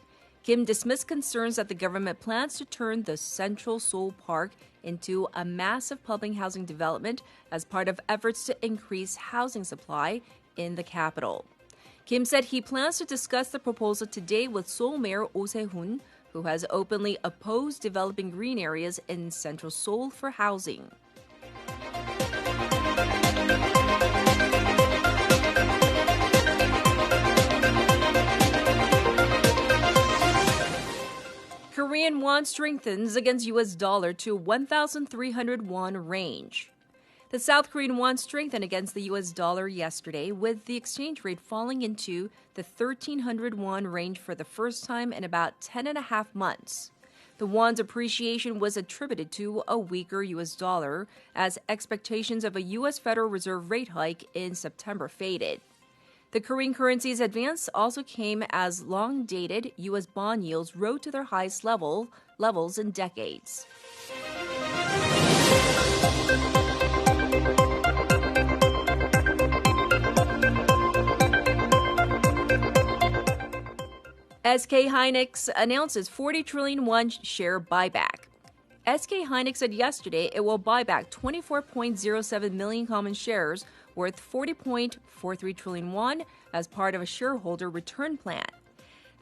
[SPEAKER 9] Kim dismissed concerns that the government plans to turn the Central Seoul Park into a massive public housing development as part of efforts to increase housing supply in the capital. Kim said he plans to discuss the proposal today with Seoul Mayor Oh Se-hoon, who has openly opposed developing green areas in central Seoul for housing. Korean won strengthens against US dollar to 1,300 won range. The South Korean won strengthened against the US dollar yesterday, with the exchange rate falling into the 1,300 won range for the first time in about 10 and a half months. The won's appreciation was attributed to a weaker US dollar as expectations of a US Federal Reserve rate hike in September faded. The Korean currency's advance also came as long-dated U.S. bond yields rose to their highest levels in decades. SK Hynix announces 40 trillion won share buyback. SK Hynix said yesterday it will buy back 24.07 million common shares worth 40.43 trillion won as part of a shareholder return plan.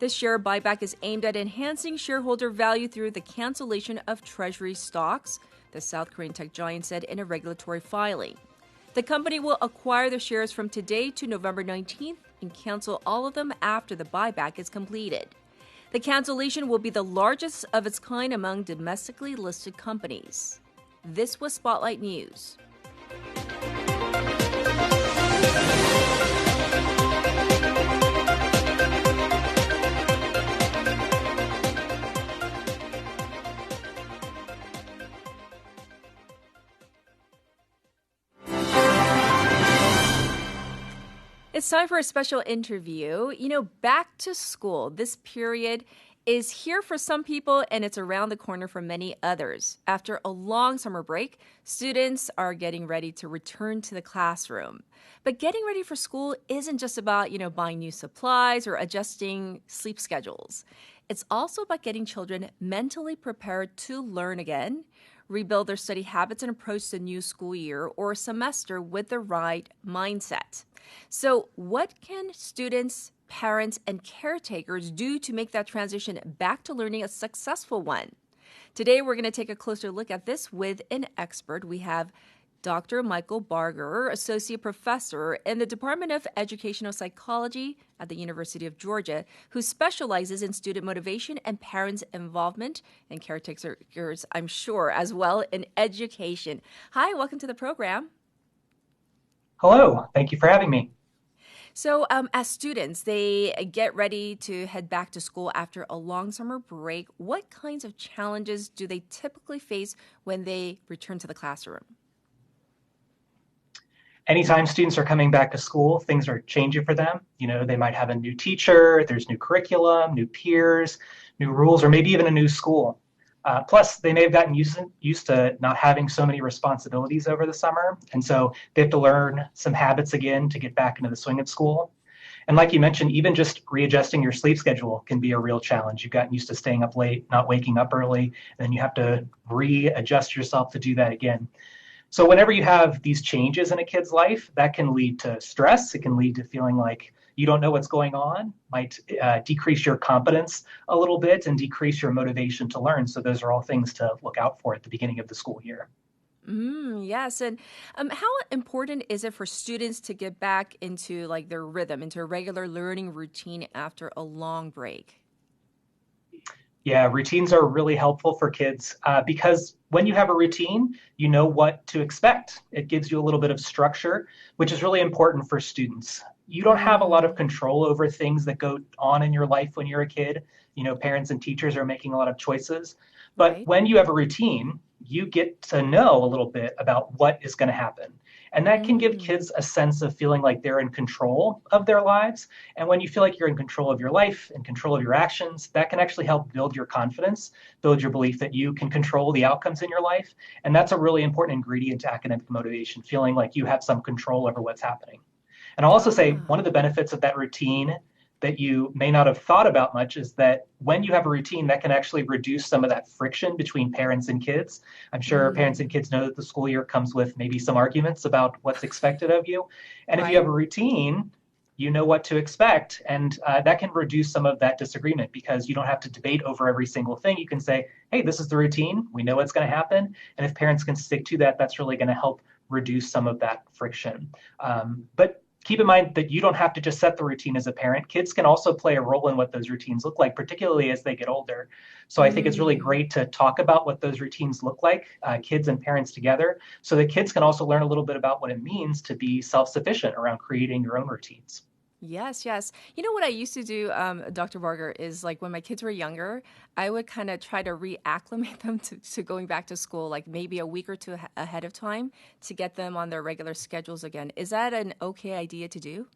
[SPEAKER 9] This share buyback is aimed at enhancing shareholder value through the cancellation of treasury stocks, the South Korean tech giant said in a regulatory filing. The company will acquire the shares from today to November 19th and cancel all of them after the buyback is completed. The cancellation will be the largest of its kind among domestically listed companies. This was Spotlight News. It's time for a special interview. You know, back to school, this period is here for some people and it's around the corner for many others. After a long summer break, students are getting ready to return to the classroom. But getting ready for school isn't just about, buying new supplies or adjusting sleep schedules. It's also about getting children mentally prepared to learn again, rebuild their study habits and approach the new school year or semester with the right mindset. So what can students, parents, and caretakers do to make that transition back to learning a successful one? Today, we're going to take a closer look at this with an expert. We have Dr. Michael Barger, Associate Professor in the Department of Educational Psychology at the University of Georgia, who specializes in student motivation and parents' involvement, and caretakers, I'm sure, as well in education. Hi, welcome to the program.
[SPEAKER 13] Hello, thank you for having me.
[SPEAKER 9] So as students, they get ready to head back to school after a long summer break. What kinds of challenges do they typically face when they return to the classroom?
[SPEAKER 13] Anytime students are coming back to school, things are changing for them. They might have a new teacher, there's new curriculum, new peers, new rules, or maybe even a new school. Plus, they may have gotten used to not having so many responsibilities over the summer. And so they have to learn some habits again to get back into the swing of school. And like you mentioned, even just readjusting your sleep schedule can be a real challenge. You've gotten used to staying up late, not waking up early, and then you have to readjust yourself to do that again. So whenever you have these changes in a kid's life, that can lead to stress. It can lead to feeling like you don't know what's going on, might decrease your confidence a little bit and decrease your motivation to learn. So those are all things to look out for at the beginning of the school year.
[SPEAKER 9] Yes. And how important is it for students to get back into their rhythm, into a regular learning routine after a long break?
[SPEAKER 13] Yeah, routines are really helpful for kids because when you have a routine, you know what to expect. It gives you a little bit of structure, which is really important for students. You don't have a lot of control over things that go on in your life when you're a kid. Parents and teachers are making a lot of choices. But when you have a routine, you get to know a little bit about what is going to happen. And that can give kids a sense of feeling like they're in control of their lives. And when you feel like you're in control of your life, in control of your actions, that can actually help build your confidence, build your belief that you can control the outcomes in your life. And that's a really important ingredient to academic motivation, feeling like you have some control over what's happening. And I'll also say one of the benefits of that routine that you may not have thought about much is that when you have a routine, that can actually reduce some of that friction between parents and kids. I'm sure parents and kids know that the school year comes with maybe some arguments about what's expected of you. And if you have a routine, you know what to expect. And that can reduce some of that disagreement because you don't have to debate over every single thing. You can say, hey, this is the routine. We know what's going to happen. And if parents can stick to that, that's really going to help reduce some of that friction. But keep in mind that you don't have to just set the routine as a parent. Kids can also play a role in what those routines look like, particularly as they get older. So I think it's really great to talk about what those routines look like, kids and parents together, so that kids can also learn a little bit about what it means to be self-sufficient around creating your own routines.
[SPEAKER 9] Yes, yes. You know what I used to do, Dr. Barger, is like when my kids were younger, I would kind of try to reacclimate them to going back to school, like maybe a week or two ahead of time to get them on their regular schedules again. Is that an okay idea to do?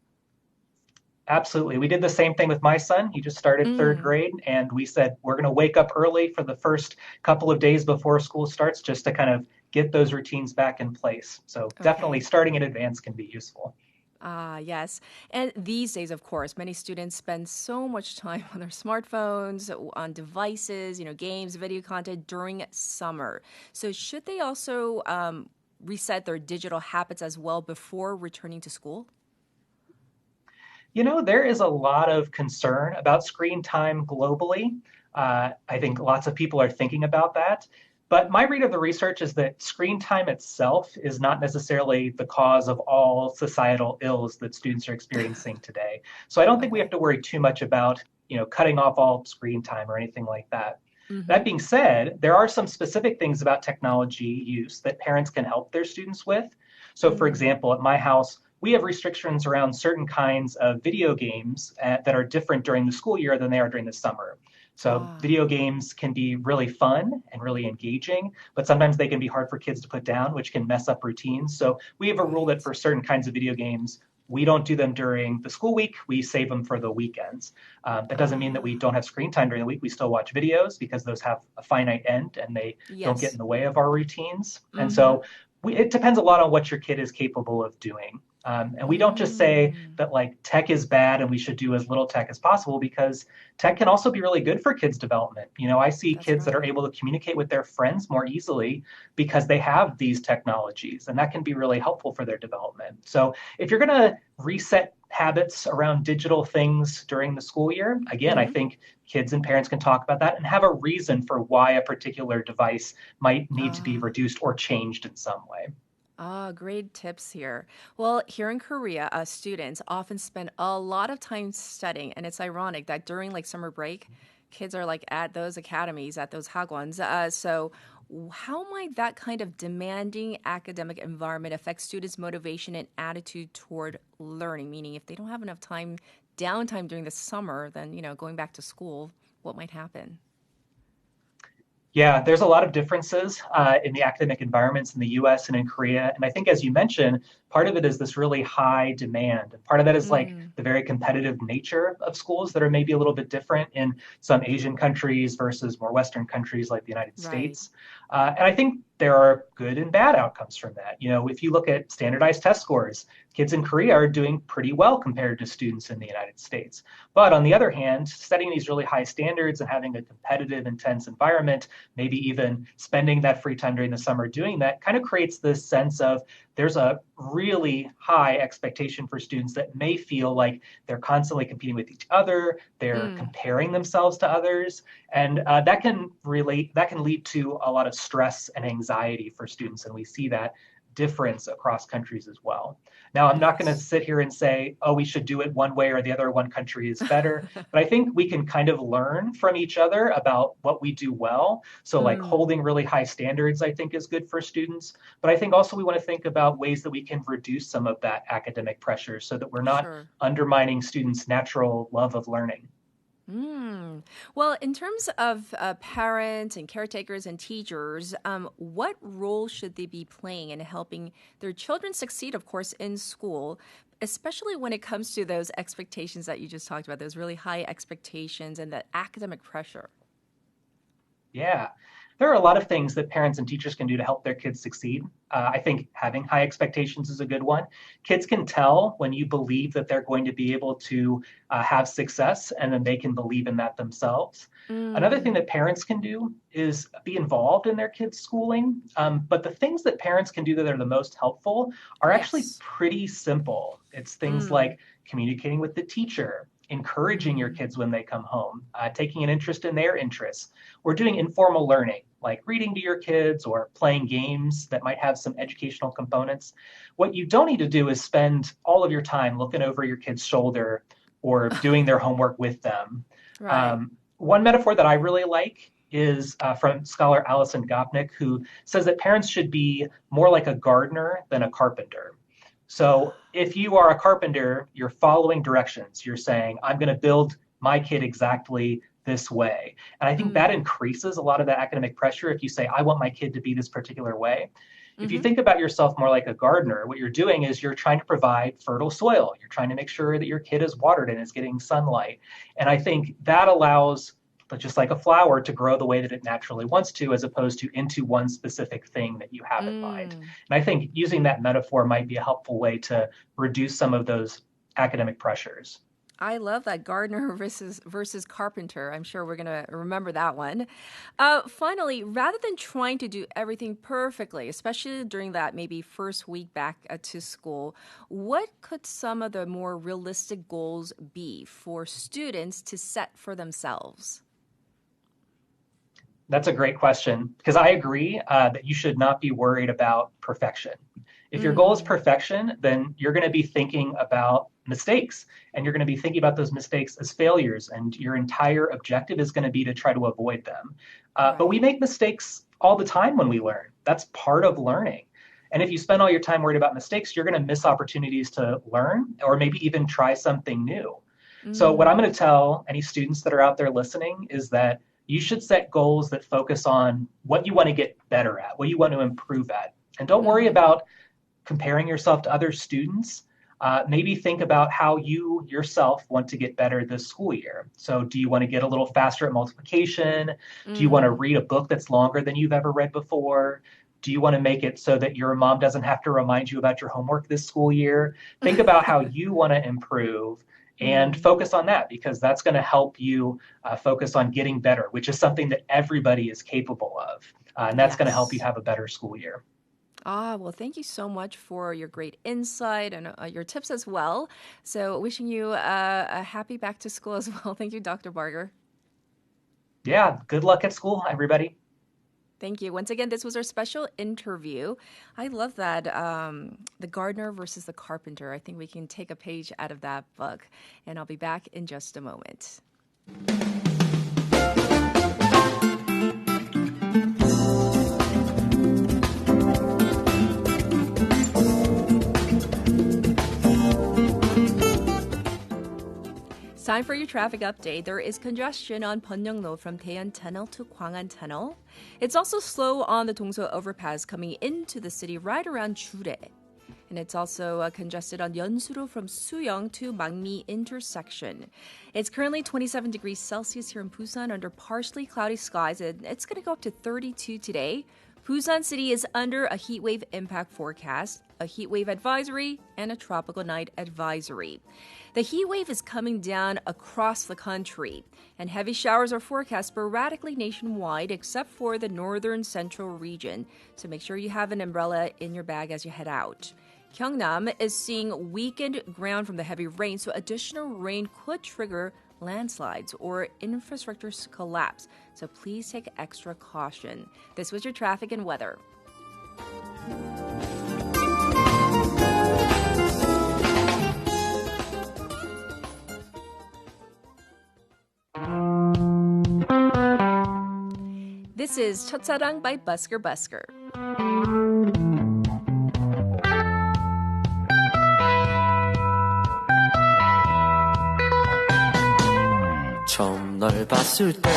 [SPEAKER 13] Absolutely. We did the same thing with my son. He just started third grade, and we said, we're going to wake up early for the first couple of days before school starts just to kind of get those routines back in place. So definitely starting in advance can be useful.
[SPEAKER 9] Yes. And these days, of course, many students spend so much time on their smartphones, on devices, games, video content during summer. So should they also reset their digital habits as well before returning to school?
[SPEAKER 13] There is a lot of concern about screen time globally. I think lots of people are thinking about that. But my read of the research is that screen time itself is not necessarily the cause of all societal ills that students are experiencing today. So I don't think we have to worry too much about, cutting off all screen time or anything like that. That being said, there are some specific things about technology use that parents can help their students with. So for example, at my house, we have restrictions around certain kinds of video games that are different during the school year than they are during the summer. So video games can be really fun and really engaging, but sometimes they can be hard for kids to put down, which can mess up routines. So we have a rule that for certain kinds of video games, we don't do them during the school week. We save them for the weekends. That doesn't mean that we don't have screen time during the week. We still watch videos because those have a finite end and they don't get in the way of our routines. And so it depends a lot on what your kid is capable of doing. And we don't just say that tech is bad and we should do as little tech as possible, because tech can also be really good for kids' development. I see kids that are able to communicate with their friends more easily because they have these technologies, and that can be really helpful for their development. So if you're going to reset habits around digital things during the school year, again, I think kids and parents can talk about that and have a reason for why a particular device might need to be reduced or changed in some way.
[SPEAKER 9] Great tips here. Well, here in Korea, students often spend a lot of time studying, and it's ironic that during summer break, kids are at those academies, at those hagwons. So how might that kind of demanding academic environment affect students' motivation and attitude toward learning? Meaning, if they don't have enough downtime during the summer, then, going back to school, what might happen?
[SPEAKER 13] Yeah, there's a lot of differences in the academic environments in the US and in Korea. And I think, as you mentioned, part of it is this really high demand. And part of that is the very competitive nature of schools that are maybe a little bit different in some Asian countries versus more Western countries like the United States. And I think there are good and bad outcomes from that. If you look at standardized test scores, kids in Korea are doing pretty well compared to students in the United States. But on the other hand, setting these really high standards and having a competitive, intense environment, maybe even spending that free time during the summer doing that, kind of creates this sense of there's a really high expectation for students that may feel like they're constantly competing with each other, they're comparing themselves to others, and that can lead to a lot of stress and anxiety for students, and we see that difference across countries as well. Now, I'm not going to sit here and say, oh, we should do it one way or the other, one country is better, but I think we can kind of learn from each other about what we do well. So holding really high standards, I think, is good for students. But I think also we want to think about ways that we can reduce some of that academic pressure so that we're not undermining students' natural love of learning.
[SPEAKER 9] Well, in terms of parents and caretakers and teachers, what role should they be playing in helping their children succeed, of course, in school, especially when it comes to those expectations that you just talked about, those really high expectations and that academic pressure?
[SPEAKER 13] Yeah. there are a lot of things that parents and teachers can do to help their kids succeed. I think having high expectations is a good one. Kids can tell when you believe that they're going to be able to have success, and then they can believe in that themselves. Another thing that parents can do is be involved in their kids' schooling. But the things that parents can do that are the most helpful are actually pretty simple. It's things like communicating with the teacher, encouraging your kids when they come home, taking an interest in their interests, or doing informal learning, like reading to your kids or playing games that might have some educational components. What you don't need to do is spend all of your time looking over your kid's shoulder or doing their homework with them.
[SPEAKER 9] Right.
[SPEAKER 13] One metaphor that I really like is from scholar Alison Gopnik, who says that parents should be more like a gardener than a carpenter. So if you are a carpenter, you're following directions. You're saying, I'm going to build my kid exactly this way. And I think that increases a lot of that academic pressure if you say, I want my kid to be this particular way. If you think about yourself more like a gardener, what you're doing is you're trying to provide fertile soil. You're trying to make sure that your kid is watered and is getting sunlight. And I think that allows, just like a flower, to grow the way that it naturally wants to, as opposed to into one specific thing that you have in mind. And I think using that metaphor might be a helpful way to reduce some of those academic pressures.
[SPEAKER 9] I love that, gardener versus carpenter. I'm sure we're going to remember that one. Finally, rather than trying to do everything perfectly, especially during that maybe first week back to school, what could some of the more realistic goals be for students to set for themselves?
[SPEAKER 13] That's a great question, because I agree that you should not be worried about perfection. If your goal is perfection, then you're going to be thinking about mistakes, and you're going to be thinking about those mistakes as failures, and your entire objective is going to be to try to avoid them. But we make mistakes all the time when we learn. That's part of learning. And if you spend all your time worried about mistakes, you're going to miss opportunities to learn or maybe even try something new. So what I'm going to tell any students that are out there listening is that you should set goals that focus on what you want to get better at, what you want to improve at. And don't worry about comparing yourself to other students. Maybe think about how you yourself want to get better this school year. So do you want to get a little faster at multiplication? Do you want to read a book that's longer than you've ever read before? Do you want to make it so that your mom doesn't have to remind you about your homework this school year? Think about how you want to improve and focus on that, because that's going to help you focus on getting better, which is something that everybody is capable of. And that's going to help you have a better school year.
[SPEAKER 9] Well, thank you so much for your great insight and your tips as well. So wishing you a happy back to school as well. Thank you, Dr. Barger.
[SPEAKER 13] Yeah, good luck at school, everybody.
[SPEAKER 9] Thank you. Once again, this was our special interview. I love that, the gardener versus the carpenter. I think we can take a page out of that book. And I'll be back in just a moment. Time for your traffic update. There is congestion on Byeongno from Daeyeon Tunnel to Gwangan Tunnel. It's also slow on the Dongso overpass coming into the city right around Jure. And it's also congested on Yeonsuro from Suyong to Mangmi intersection. It's currently 27 degrees Celsius here in Busan under partially cloudy skies, and it's going to go up to 32 today. Busan City is under a heat wave impact forecast, a heat wave advisory, and a tropical night advisory. The heat wave is coming down across the country, and heavy showers are forecast sporadically nationwide except for the northern central region. So make sure you have an umbrella in your bag as you head out. Gyeongnam is seeing weakened ground from the heavy rain, so additional rain could trigger landslides or infrastructure collapse. So please take extra caution. This was your traffic and weather. This is 첫사랑 by Busker Busker.
[SPEAKER 18] 처음 널 봤을 때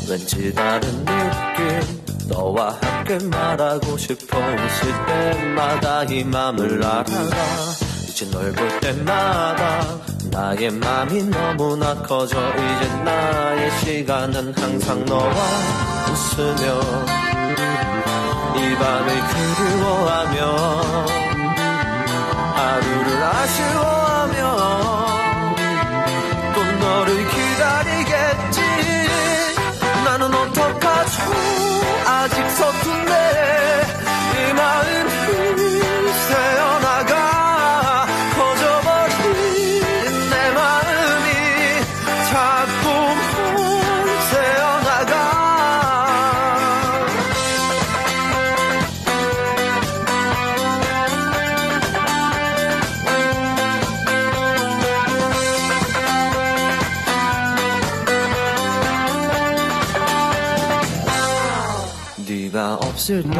[SPEAKER 18] 왠지 다른 느낌 너와 함께 말하고 싶어 웃을 때마다 이 맘을 알아가 다시 널 볼 때마다 나의 맘이 너무나 커져 이제 나의 시간은 항상 너와 웃으며 이 밤을 그리워하며 하루를 아쉬워하며 또 너를 기다리겠지 나는 어떡하죠 아직 서툰데 이 마음이 새어나가 커져버린 내 마음이 자꾸만 새어나가 네가 없을 때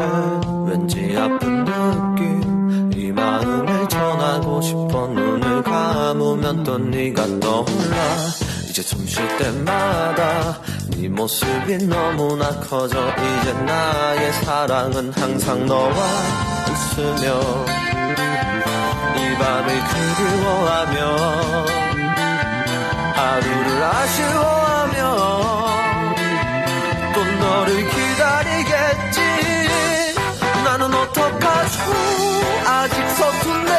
[SPEAKER 18] 왠지 아픈 느낌 이 마음을 전하고 싶어 눈을 감으면 또 네가 떠올라 이제 숨 쉴 때마다 네 모습이 너무나 커져 이제 나의 사랑은 항상 너와 웃으며 이 밤을 그리워하며 하루를 아쉬워하며 또 너를 기다리겠지 나는 어떡하죠 아직 서툰데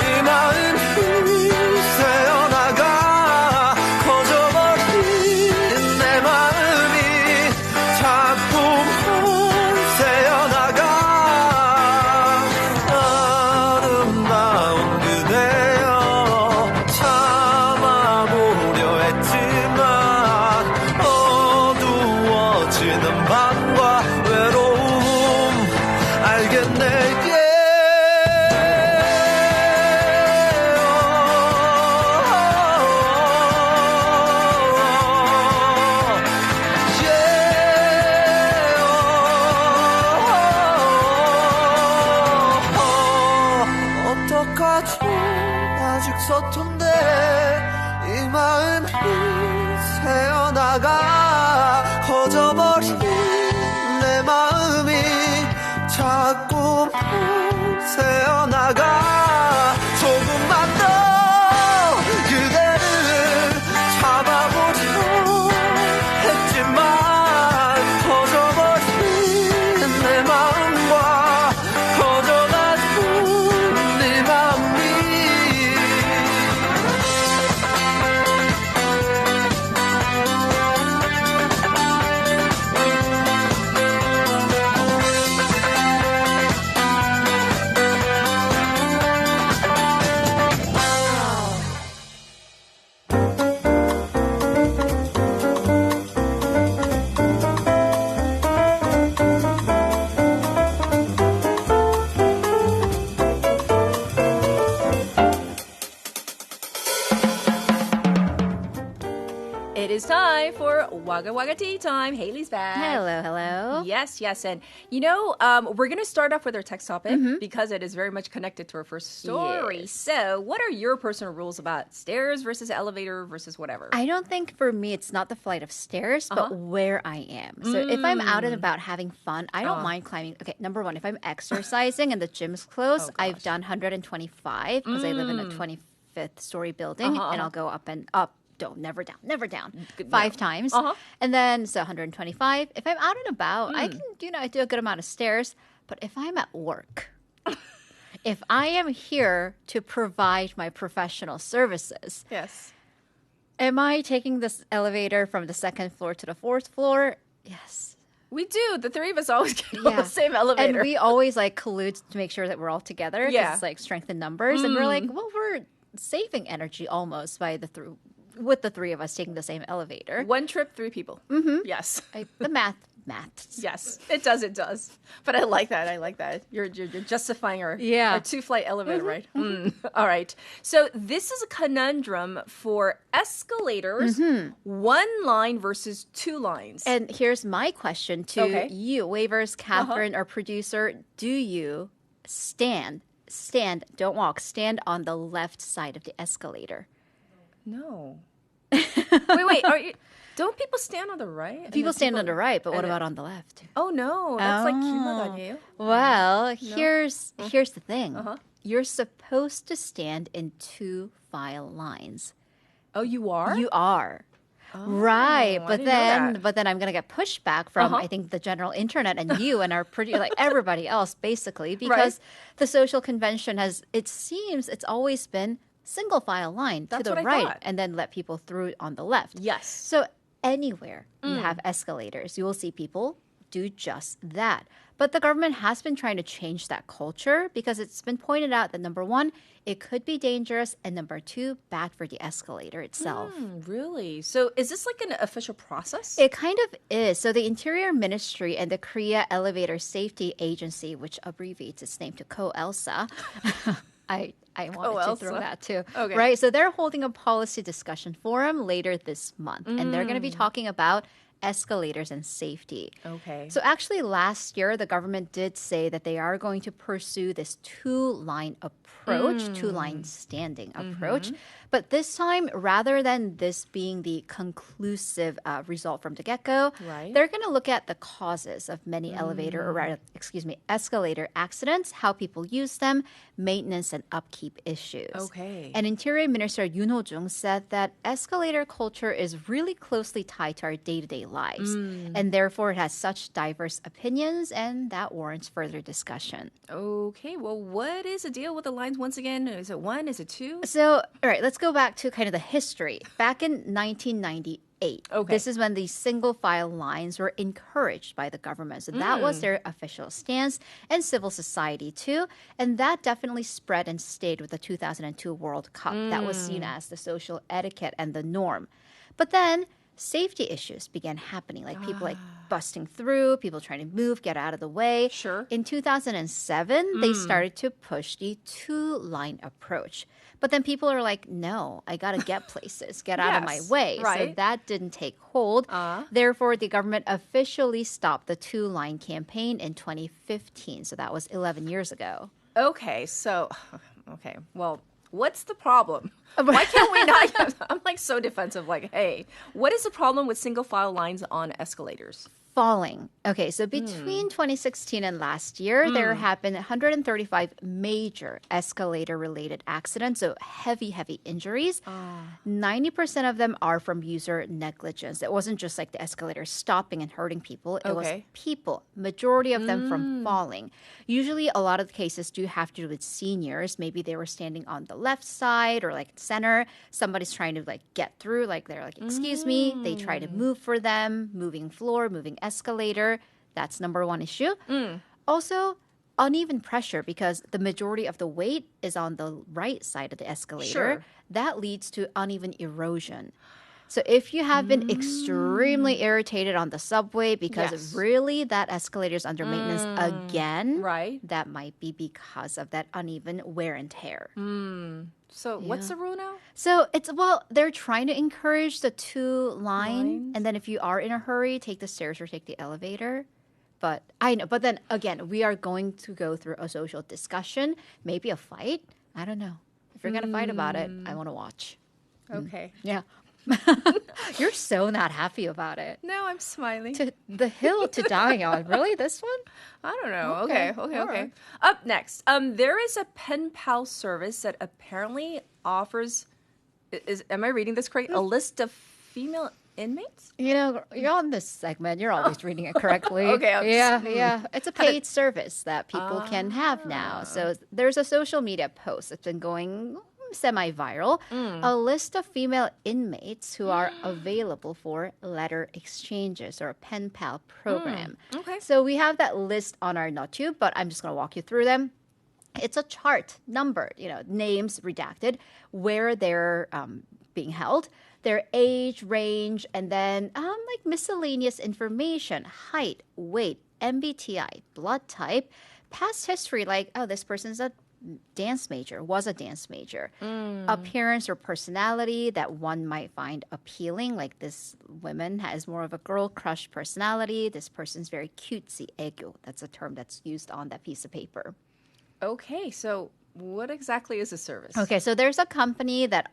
[SPEAKER 18] 이 마음이 새어나가 커져버린 내 마음이 자꾸만 새어나가 아름다운 그대여 참아보려 했지만 어두워지는 밤과 외로움 알겠네 어떡하죠 아직 서툰데 이 마음이 새어나가 커져버린 내 마음이 자꾸만 새어나가 조금만 더 그대를 잡아보려 했지만 커져버린 내 마음과 커져가는 네 마음이
[SPEAKER 9] It is time for Wagga Wagga Tea Time. Haley's back.
[SPEAKER 3] Hello, hello.
[SPEAKER 9] Yes, yes. And, we're going to start off with our text topic because it is very much connected to our first story.
[SPEAKER 3] Yes.
[SPEAKER 9] So, what are your personal rules about stairs versus elevator versus whatever?
[SPEAKER 3] I don't think for me it's not the flight of stairs, but where I am. So if I'm out and about having fun, I don't mind climbing. Okay, number one, if I'm exercising and the gym's closed, I've done 125 because I live in a 25th story building and I'll go up and up. Never down. 5 times. And then, so 125. If I'm out and about, I can, I do a good amount of stairs. But if I'm at work, if I am here to provide my professional services,
[SPEAKER 9] yes.
[SPEAKER 3] Am I taking this elevator from the 2nd floor to the 4th floor? Yes.
[SPEAKER 9] We do. The three of us always get on the same elevator.
[SPEAKER 3] And we always collude to make sure that we're all together.
[SPEAKER 9] Yeah.
[SPEAKER 3] It's strength in numbers. And we're we're saving energy almost by with the three of us taking the same elevator.
[SPEAKER 9] 1 trip, 3 people. Yes.
[SPEAKER 3] The math.
[SPEAKER 9] Yes, it does. But I like that. You're justifying our 2-flight elevator, right? All right. So this is a conundrum for escalators. 1 line versus 2 lines.
[SPEAKER 3] And here's my question to you, Waivers, Catherine, our producer. Do you stand, don't walk, stand on the left side of the escalator?
[SPEAKER 9] No. Wait. Don't people stand on the right?
[SPEAKER 3] People stand on the right, but what about on the left?
[SPEAKER 9] Oh no, that's like 길막 아니에요?
[SPEAKER 3] Well, here's the thing. you're supposed to stand in 2 file lines.
[SPEAKER 9] Oh, you are?
[SPEAKER 3] You are.
[SPEAKER 9] Oh,
[SPEAKER 3] right,
[SPEAKER 9] I didn't know that.
[SPEAKER 3] but then I'm gonna get pushback from I think the general internet and you and our pretty like everybody else basically because the social convention it seems it's always been single file line
[SPEAKER 9] That's
[SPEAKER 3] to the
[SPEAKER 9] what I
[SPEAKER 3] right
[SPEAKER 9] thought.
[SPEAKER 3] and then let people through on the left.
[SPEAKER 9] Yes.
[SPEAKER 3] So anywhere you have escalators, you will see people do just that. But the government has been trying to change that culture because it's been pointed out that number 1, it could be dangerous, and number 2, bad for the escalator itself.
[SPEAKER 9] Really? So is this like an official process?
[SPEAKER 3] It kind of is. So the Interior Ministry and the Korea Elevator Safety Agency, which abbreviates its name to KOELSA, I wanted to throw that too.
[SPEAKER 9] Okay.
[SPEAKER 3] Right? So they're holding a policy discussion forum later this month, and they're going to be talking about escalators and safety.
[SPEAKER 9] Okay.
[SPEAKER 3] So actually last year, the government did say that they are going to pursue this 2-line approach, 2-line standing approach. But this time, rather than this being the conclusive result from the get-go, they're going to look at the causes of many escalator accidents, how people use them, maintenance and upkeep issues.
[SPEAKER 9] Okay.
[SPEAKER 3] And Interior Minister Yoon Ho-jung said that escalator culture is really closely tied to our day-to-day lives, and therefore it has such diverse opinions, and that warrants further discussion.
[SPEAKER 9] Okay, well, what is the deal with the lines once again? Is it 1? Is it 2?
[SPEAKER 3] So, all right, let's go back to kind of the history. Back in 1998, this is when the single file lines were encouraged by the government. So that was their official stance, and civil society too. And that definitely spread and stayed with the 2002 World Cup. That was seen as the social etiquette and the norm. But then safety issues began happening, like people like busting through, people trying to move, get out of the way.
[SPEAKER 9] Sure.
[SPEAKER 3] In 2007, they started to push the 2-line approach. But then people are like, no, I got to get places, get out of my way. So that didn't take hold. Therefore, the government officially stopped the 2-line campaign in 2015. So that was 11 years ago.
[SPEAKER 9] Okay, well, what's the problem? Why can't we not? I'm like so defensive, like, hey, what is the problem with single file lines on escalators?
[SPEAKER 3] Falling. Okay, so between 2016 and last year, there have been 135 major escalator-related accidents, so heavy injuries. 90% of them are from user negligence. It wasn't just like the escalator stopping and hurting people. It was people, majority of them from falling. Usually, a lot of the cases do have to do with seniors. Maybe they were standing on the left side or like center. Somebody's trying to like get through, like they're like, excuse me. They try to move for them, moving floor, moving escalator. That's number 1 issue. Also, uneven pressure because the majority of the weight is on the right side of the escalator. That leads to uneven erosion. So if you have been extremely irritated on the subway because really that escalator is under maintenance again, that might be because of that uneven wear and tear.
[SPEAKER 9] So what's the rule now?
[SPEAKER 3] So they're trying to encourage the 2-line, and then if you are in a hurry, take the stairs or take the elevator. But I know. But then again, we are going to go through a social discussion, maybe a fight. I don't know. If you're gonna fight about it, I want to watch.
[SPEAKER 9] Okay.
[SPEAKER 3] Yeah. You're so not happy about it.
[SPEAKER 9] No, I'm smiling.
[SPEAKER 3] To the hill to die on. Really? This one?
[SPEAKER 9] I don't know. Okay. Right. Up next, there is a pen pal service that apparently offers, am I reading this correct? A list of female inmates?
[SPEAKER 3] You know, you're on this segment. You're always reading it correctly.
[SPEAKER 9] Okay.
[SPEAKER 3] Yeah. It's a paid service that people can have now. So there's a social media post that's been going semi-viral, a list of female inmates who are available for letter exchanges or a pen pal program.
[SPEAKER 9] Okay.
[SPEAKER 3] So we have that list on our NotTube, but I'm just going to walk you through them. It's a chart, numbered, names redacted, where they're being held, their age, range, and then like miscellaneous information, height, weight, MBTI, blood type, past history, like, oh, this person's a dance major, was a dance major, appearance or personality that one might find appealing, like this woman has more of a girl crush personality, this person's very cutesy, 애교, that's a term that's used on that piece of paper.
[SPEAKER 9] Okay, so what exactly is the service?
[SPEAKER 3] Okay, so there's a company that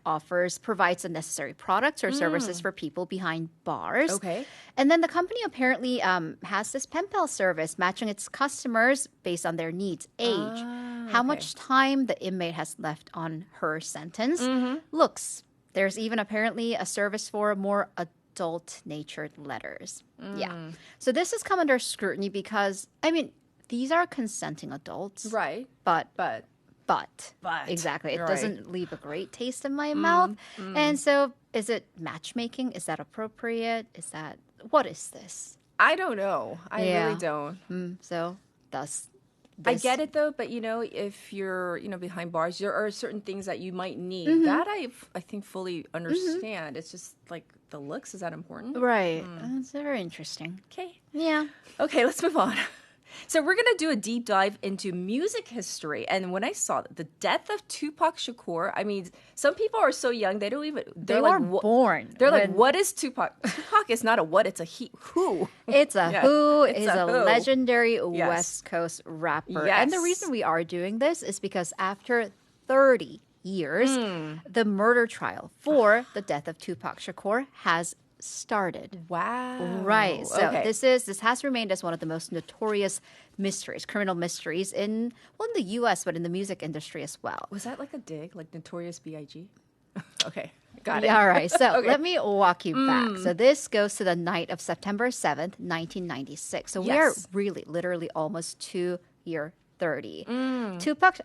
[SPEAKER 3] provides the necessary products or services for people behind bars.
[SPEAKER 9] Okay.
[SPEAKER 3] And then the company apparently has this pen pal service matching its customers based on their needs, age, how much time the inmate has left on her sentence, looks. There's even apparently a service for more adult-natured letters. Yeah. So this has come under scrutiny because, I mean, these are consenting adults.
[SPEAKER 9] Right.
[SPEAKER 3] But. Exactly. It doesn't leave a great taste in my mouth. And so is it matchmaking? Is that appropriate? What is this?
[SPEAKER 9] I don't know. I really don't.
[SPEAKER 3] So thus.
[SPEAKER 9] I get it though, but if you're, behind bars, there are certain things that you might need. That I think fully understand. It's just like the looks, is that important?
[SPEAKER 3] Right. That's very interesting.
[SPEAKER 9] Okay.
[SPEAKER 3] Yeah.
[SPEAKER 9] Okay, let's move on. So we're going to do a deep dive into music history. And when I saw the death of Tupac Shakur, I mean, some people are so young, they
[SPEAKER 3] weren't born.
[SPEAKER 9] They're like, what is Tupac? Tupac is not a what, it's a who.
[SPEAKER 3] It's a who is a legendary West Coast rapper.
[SPEAKER 9] Yes.
[SPEAKER 3] And the reason we are doing this is because after 30 years, the murder trial for the death of Tupac Shakur has started.
[SPEAKER 9] Wow.
[SPEAKER 3] Right. So this has remained as one of the most notorious mysteries, criminal mysteries in the U.S., but in the music industry as well.
[SPEAKER 9] Was that like a dig, like Notorious B.I.G.? Okay. Got it.
[SPEAKER 3] All right. So let me walk you back. So this goes to the night of September 7th, 1996. So we are really, literally almost 2 year 30. Tupac...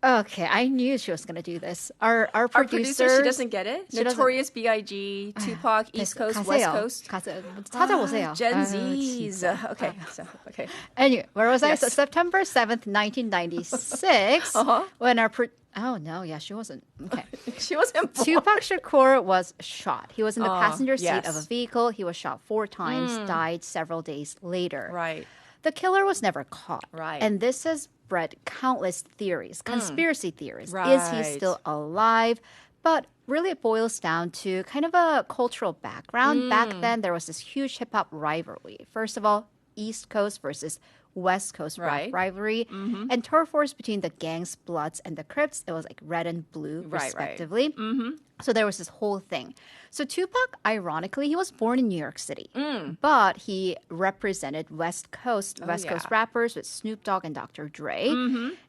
[SPEAKER 3] Okay, I knew she was going to do this. Our producer,
[SPEAKER 9] she doesn't get it? Notorious B.I.G., Tupac, East Coast, West Coast.
[SPEAKER 3] 찾아보세요.
[SPEAKER 9] Gen Z's. Okay.
[SPEAKER 3] Anyway, where was I? So September 7th, 1996, when she wasn't. Okay.
[SPEAKER 9] She wasn't born.
[SPEAKER 3] Tupac Shakur was shot. He was in the passenger seat of a vehicle. He was shot 4 times, died several days later.
[SPEAKER 9] Right.
[SPEAKER 3] The killer was never caught.
[SPEAKER 9] Right.
[SPEAKER 3] And this has bred countless theories, conspiracy theories.
[SPEAKER 9] Right.
[SPEAKER 3] Is he still alive? But really it boils down to kind of a cultural background. Back then, there was this huge hip-hop rivalry. First of all, East Coast versus West Coast rivalry. And turf wars between the gangs, Bloods, and the Crips. It was like red and blue, respectively. So there was this whole thing. So Tupac, ironically, he was born in New York City, but he represented West Coast rappers with Snoop Dogg and Dr. Dre.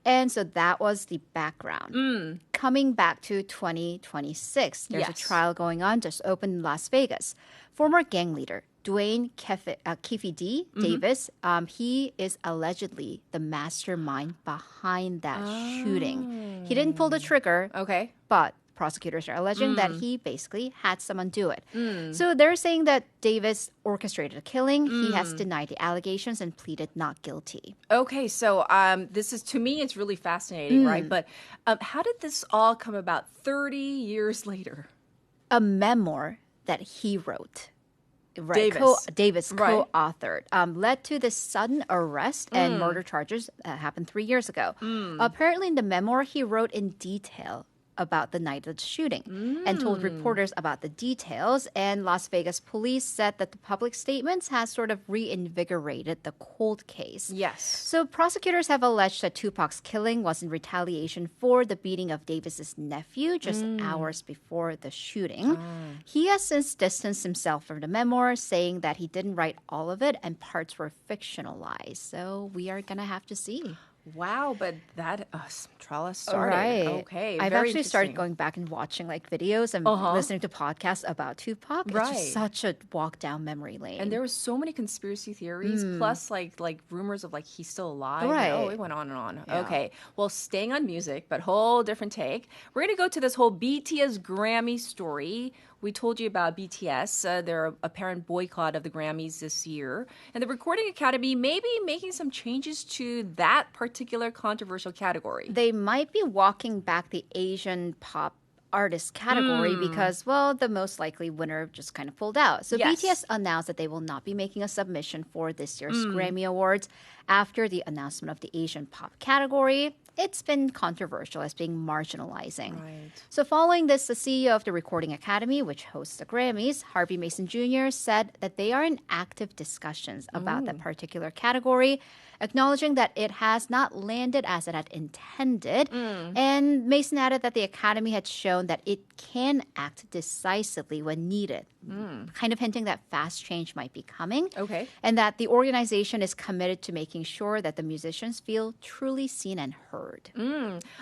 [SPEAKER 3] And so that was the background. Coming back to 2026, there's a trial going on, just opened in Las Vegas. Former gang leader Dwayne Keefe D. Davis, he is allegedly the mastermind behind that shooting. He didn't pull the trigger, but prosecutors are alleging that he basically had someone do it. So they're saying that Davis orchestrated a killing. He has denied the allegations and pleaded not guilty.
[SPEAKER 9] Okay, so this is, to me, it's really fascinating, right? But how did this all come about 30 years later?
[SPEAKER 3] A memoir that he wrote.
[SPEAKER 9] Right.
[SPEAKER 3] Davis co-authored, led to this sudden arrest and murder charges that happened 3 years ago. Apparently, in the memoir, he wrote in detail about the night of the shooting and told reporters about the details. And Las Vegas police said that the public statements has sort of reinvigorated the cold case.
[SPEAKER 9] Yes.
[SPEAKER 3] So prosecutors have alleged that Tupac's killing was in retaliation for the beating of Davis's nephew just hours before the shooting. He has since distanced himself from the memoir, saying that he didn't write all of it and parts were fictionalized. So we are going to have to see.
[SPEAKER 9] Wow, but that trial started.
[SPEAKER 3] Right.
[SPEAKER 9] Okay.
[SPEAKER 3] I've actually started going back and watching like videos and listening to podcasts about Tupac. It's just such a walk down memory lane.
[SPEAKER 9] And there were so many conspiracy theories, plus like rumors of like he's still alive.
[SPEAKER 3] Right.
[SPEAKER 9] And, it went on and on. Yeah. Okay. Well, staying on music, but whole different take. We're going to go to this whole BTS Grammy story. We told you about BTS, their apparent boycott of the Grammys this year. And the Recording Academy may be making some changes to that particular controversial category.
[SPEAKER 3] They might be walking back the Asian pop artist category because, well, the most likely winner just kind of pulled out. So BTS announced that they will not be making a submission for this year's Grammy Awards after the announcement of the Asian pop category. It's been controversial as being marginalizing.
[SPEAKER 9] Right.
[SPEAKER 3] So following this, the CEO of the Recording Academy, which hosts the Grammys, Harvey Mason Jr., said that they are in active discussions about that particular category, acknowledging that it has not landed as it had intended. And Mason added that the Academy had shown shown that it can act decisively when needed, kind of hinting that fast change might be coming.
[SPEAKER 9] Okay.
[SPEAKER 3] And that the organization is committed to making sure that the musicians feel truly seen and heard.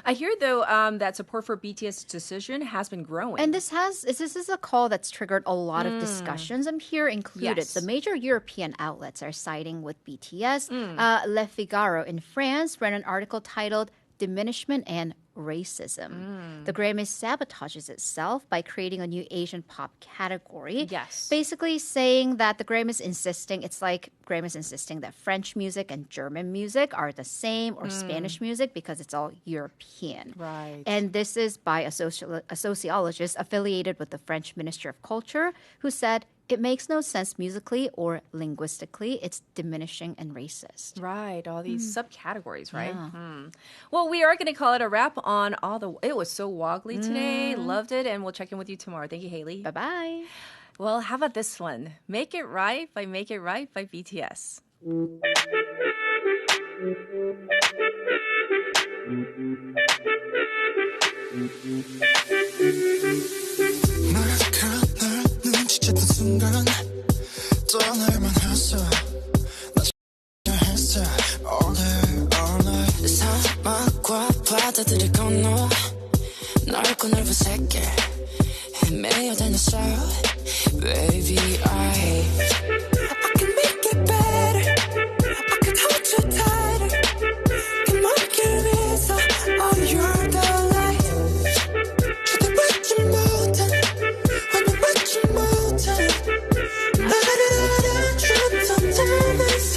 [SPEAKER 9] I hear, though, that support for BTS' decision has been growing.
[SPEAKER 3] And this is a call that's triggered a lot of discussions, and here included.
[SPEAKER 9] Yes.
[SPEAKER 3] The major European outlets are siding with BTS. Le Figaro in France ran an article titled Diminishment and Racism. The Grammys sabotages itself by creating a new Asian pop category.
[SPEAKER 9] Yes.
[SPEAKER 3] Basically saying that the Grammys insisting that French music and German music are the same, or Spanish music because it's all European.
[SPEAKER 9] Right.
[SPEAKER 3] And this is by a sociologist affiliated with the French Ministry of Culture, who said it makes no sense musically or linguistically. It's diminishing and racist.
[SPEAKER 9] Right, all these subcategories, right?
[SPEAKER 3] Yeah.
[SPEAKER 9] Well, we are going to call it a wrap on all the... It was so woggly today. Loved it, and we'll check in with you tomorrow. Thank you, Haley.
[SPEAKER 3] Bye-bye.
[SPEAKER 9] Well, how about this one? Make It Right by Make It Right by BTS.
[SPEAKER 18] 널 눈치챘던 순간 떠날만 했어 나 했어 all day all night 사막과 바다들을 건너 넓고 넓은 세계 헤매여 다녔어 baby I can make it better I can hold you tighter 그 먼 길 위에서 oh you're the light 저도 받지 못한 오늘 받지 못한 나를 알아줬던 담에서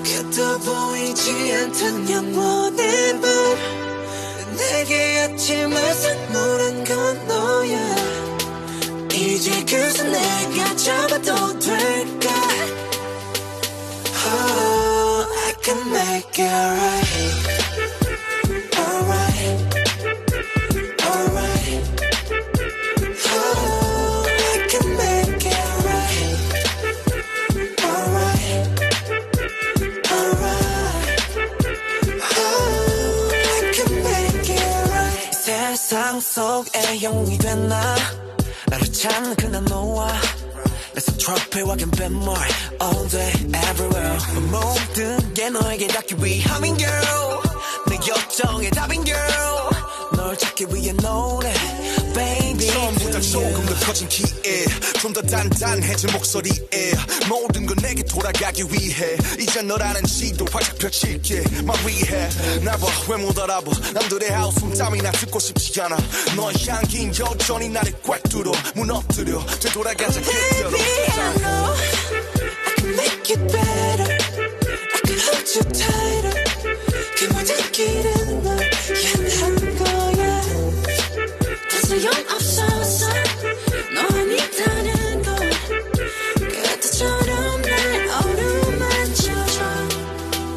[SPEAKER 18] 그도 보이지 않던 영원의 밤 내게 아침을 선물한 건 너야 이제 그새 내가 잡아도 될까 Oh I can make it right Alright Alright Oh I can make it right Alright Alright Oh I can make it right 세상 속에 영웅이 된 나 나를 찾는 그날 너와 내 손 트로피와 갬뱀물 all day everywhere 모든 게 너에게 닿기 위함인 girl 내 요청의 답인 girl 널 찾기 위해 노래 baby 처음보다 조금 더 커진 키에 좀 더 단단해진 목소리에 모든 건 내게 돌아가기 위해 이제 너라는 지도 활짝 펼칠게 말 위해 나봐 왜 못 알아봐 남들의 하우스 땀이나 듣고 싶지 않아 너의 향긴 여전히 나를 꽉 뚫어 무너뜨려 되돌아가자 그대로 Baby I know I can make it better I can hold you tighter 그 모든 길은 널 향한 거야 더 소용없어서 넌 있다는 걸 그때처럼 날 어루만져줘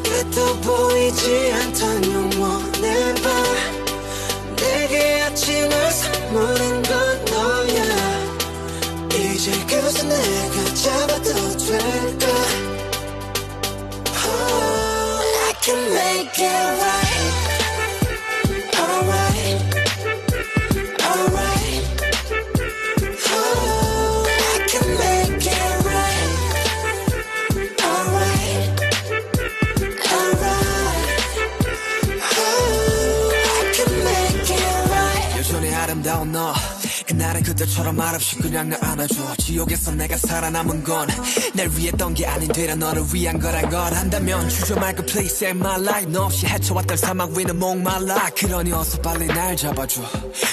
[SPEAKER 18] 그도 보이지 않던 영원의 밤 내게 아침을 선물한 건 너야 이제 그새 내가 잡아도 될까 Oh I can make it right Alright Alright Oh I can make it right Alright Alright Oh I can make it right 여전히 아름다운 너 그날은 그때처럼 말없이 그냥 날 안아줘 지옥에서 내가 살아남은 건 날 위했던 게 아닌 되려 너를 위한 거란 걸 한다면 주저 말고 please save my life 너 없이 헤쳐왔던 사막 위는 목말라 그러니 어서 빨리 날 잡아줘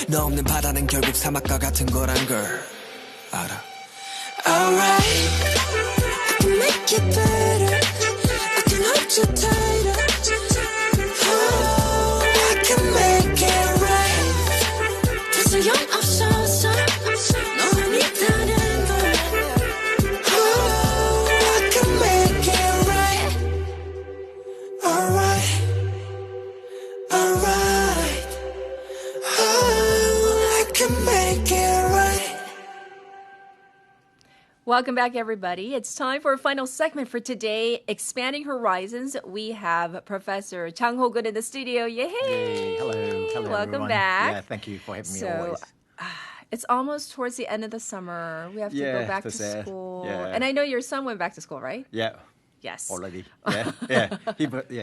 [SPEAKER 18] 너 없는 바다는 결국 사막과 같은 거란 걸 알아 Alright I can make it better I can hold you tighter Oh I can make it right 더 소용없어서 넌 있다는 걸 Oh I can make it right Alright Alright Oh I can make it right
[SPEAKER 9] Welcome back, everybody. It's time for a final segment for today, Expanding Horizons. We have Professor Hankuk in the studio. Yay!
[SPEAKER 2] Hello.
[SPEAKER 19] Hello,
[SPEAKER 9] welcome
[SPEAKER 19] everyone.
[SPEAKER 9] back.
[SPEAKER 19] Yeah, thank you for having me
[SPEAKER 9] So,
[SPEAKER 19] always.
[SPEAKER 9] It's almost towards the end of the summer. We have to go back to school.
[SPEAKER 19] Yeah.
[SPEAKER 9] And I know your son went back to school, right?
[SPEAKER 19] Yeah.
[SPEAKER 9] Yes.
[SPEAKER 19] Already. Yeah.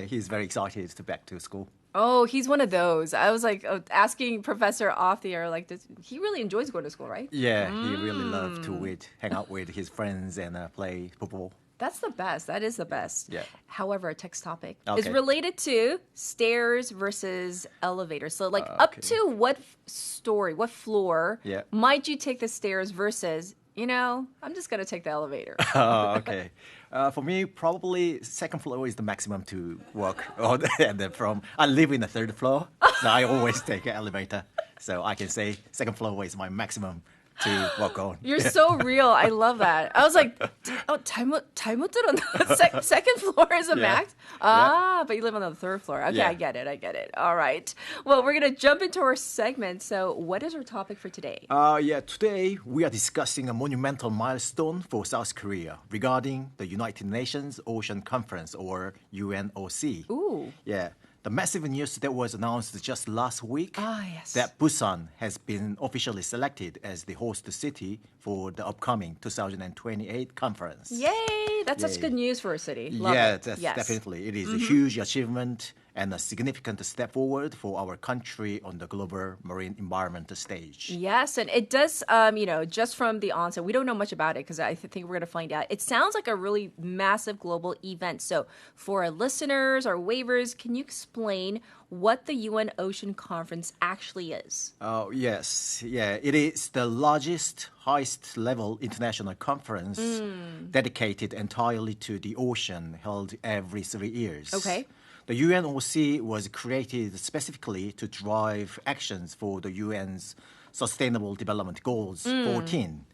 [SPEAKER 19] He's very excited to back to school.
[SPEAKER 9] Oh, he's one of those. I was like asking Professor off the air, like, he really enjoys going to school, right?
[SPEAKER 19] Yeah, he really loves to hang out with his friends and play football.
[SPEAKER 9] That's the best. That is the best.
[SPEAKER 19] Yeah.
[SPEAKER 9] However, our text topic is
[SPEAKER 19] Okay.
[SPEAKER 9] related to stairs versus elevators. So, like, up to what story, what floor might you take the stairs versus, I'm just going to take the elevator?
[SPEAKER 19] Oh, okay. For me, probably second floor is the maximum to walk. And then I live in the third floor, so I always take an elevator. So I can say second floor is my maximum to walk on.
[SPEAKER 9] You're so real. I love that. I was like, 잘못 들었나? Second floor is a max? But you live on the third floor. Okay, I get it. All right. Well, we're going to jump into our segment. So what is our topic for today?
[SPEAKER 19] Today we are discussing a monumental milestone for South Korea regarding the United Nations Ocean Conference, or UNOC.
[SPEAKER 9] Ooh.
[SPEAKER 19] Yeah. The massive news that was announced just last week
[SPEAKER 9] yes.
[SPEAKER 19] that Busan has been officially selected as the host city for the upcoming 2028 conference.
[SPEAKER 9] Yay! That's such good news for a city. Love
[SPEAKER 19] Yeah,
[SPEAKER 9] it.
[SPEAKER 19] that's
[SPEAKER 9] Yes.
[SPEAKER 19] definitely. It is a huge achievement and a significant step forward for our country on the global marine environment stage.
[SPEAKER 9] Yes, and it does, just from the onset, we don't know much about it because I think we're going to find out. It sounds like a really massive global event. So for our listeners, our waivers, can you explain what the UN Ocean Conference actually is?
[SPEAKER 19] Oh, yes. Yeah, it is the largest, highest level international conference dedicated entirely to the ocean, held every 3 years.
[SPEAKER 9] Okay.
[SPEAKER 19] The UNOC was created specifically to drive actions for the UN's Sustainable Development Goals 14,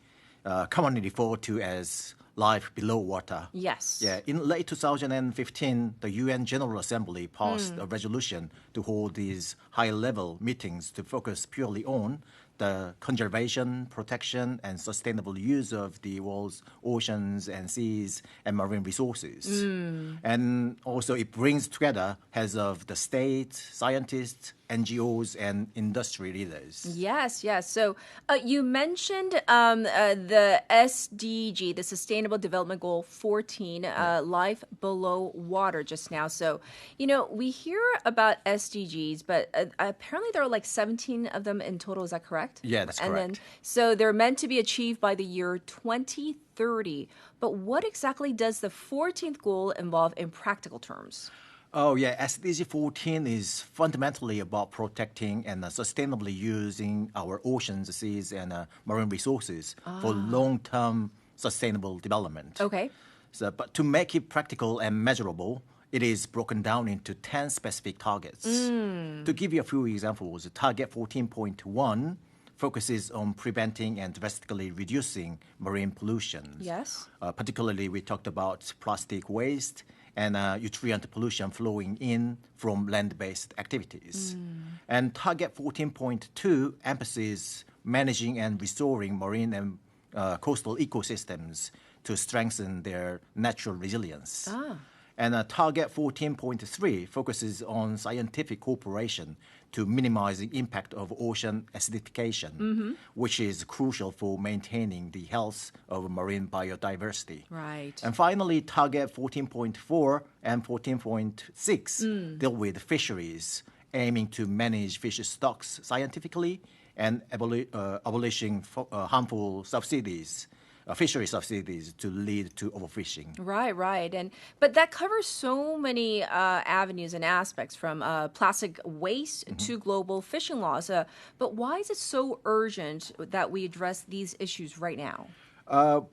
[SPEAKER 19] commonly referred to as life below water.
[SPEAKER 9] Yes.
[SPEAKER 19] Yeah, in late 2015, the UN General Assembly passed a resolution to hold these high-level meetings to focus purely on the conservation, protection, and sustainable use of the world's oceans and seas and marine resources. And also it brings together heads of the state, scientists, NGOs, and industry leaders.
[SPEAKER 9] Yes. So you mentioned the SDG, the Sustainable Development Goal 14, life below water just now. So, we hear about SDGs, but apparently there are like 17 of them in total. Is that correct?
[SPEAKER 19] Yeah, that's correct.
[SPEAKER 9] So they're meant to be achieved by the year 2030. But what exactly does the 14th goal involve in practical terms?
[SPEAKER 19] Oh, yeah. SDG 14 is fundamentally about protecting and sustainably using our oceans, seas, and marine resources for long-term sustainable development.
[SPEAKER 9] Okay.
[SPEAKER 19] But to make it practical and measurable, it is broken down into 10 specific targets. To give you a few examples, Target 14.1 focuses on preventing and drastically reducing marine pollution.
[SPEAKER 9] Yes.
[SPEAKER 19] Particularly, we talked about plastic waste and nutrient pollution flowing in from land-based activities. And Target 14.2 emphasizes managing and restoring marine and coastal ecosystems to strengthen their natural resilience. And Target 14.3 focuses on scientific cooperation to minimize the impact of ocean acidification, which is crucial for maintaining the health of marine biodiversity.
[SPEAKER 9] Right.
[SPEAKER 19] And finally, Target 14.4 and 14.6 deal with fisheries, aiming to manage fish stocks scientifically and abolishing harmful subsidies. Fishery subsidies to lead to overfishing.
[SPEAKER 9] Right. But that covers so many avenues and aspects, from plastic waste to global fishing laws. But why is it so urgent that we address these issues right now?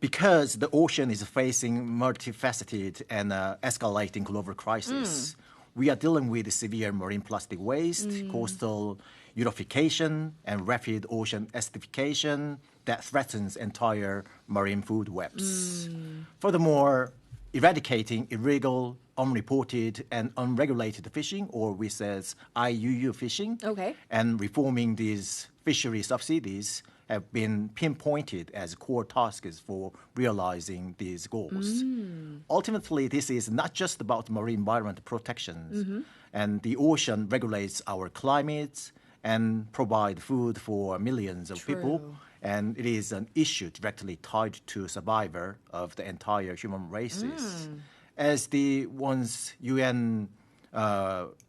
[SPEAKER 19] Because the ocean is facing multifaceted and escalating global crisis. We are dealing with severe marine plastic waste, coastal eutrophication, and rapid ocean acidification that threatens entire marine food webs. Furthermore, eradicating illegal, unreported, and unregulated fishing, or we says IUU fishing, and reforming these fishery subsidies have been pinpointed as core tasks for realizing these goals. Ultimately, this is not just about marine environment protections, and the ocean regulates our climate, and provide food for millions of people. And it is an issue directly tied to survival of the entire human races. As the ones UN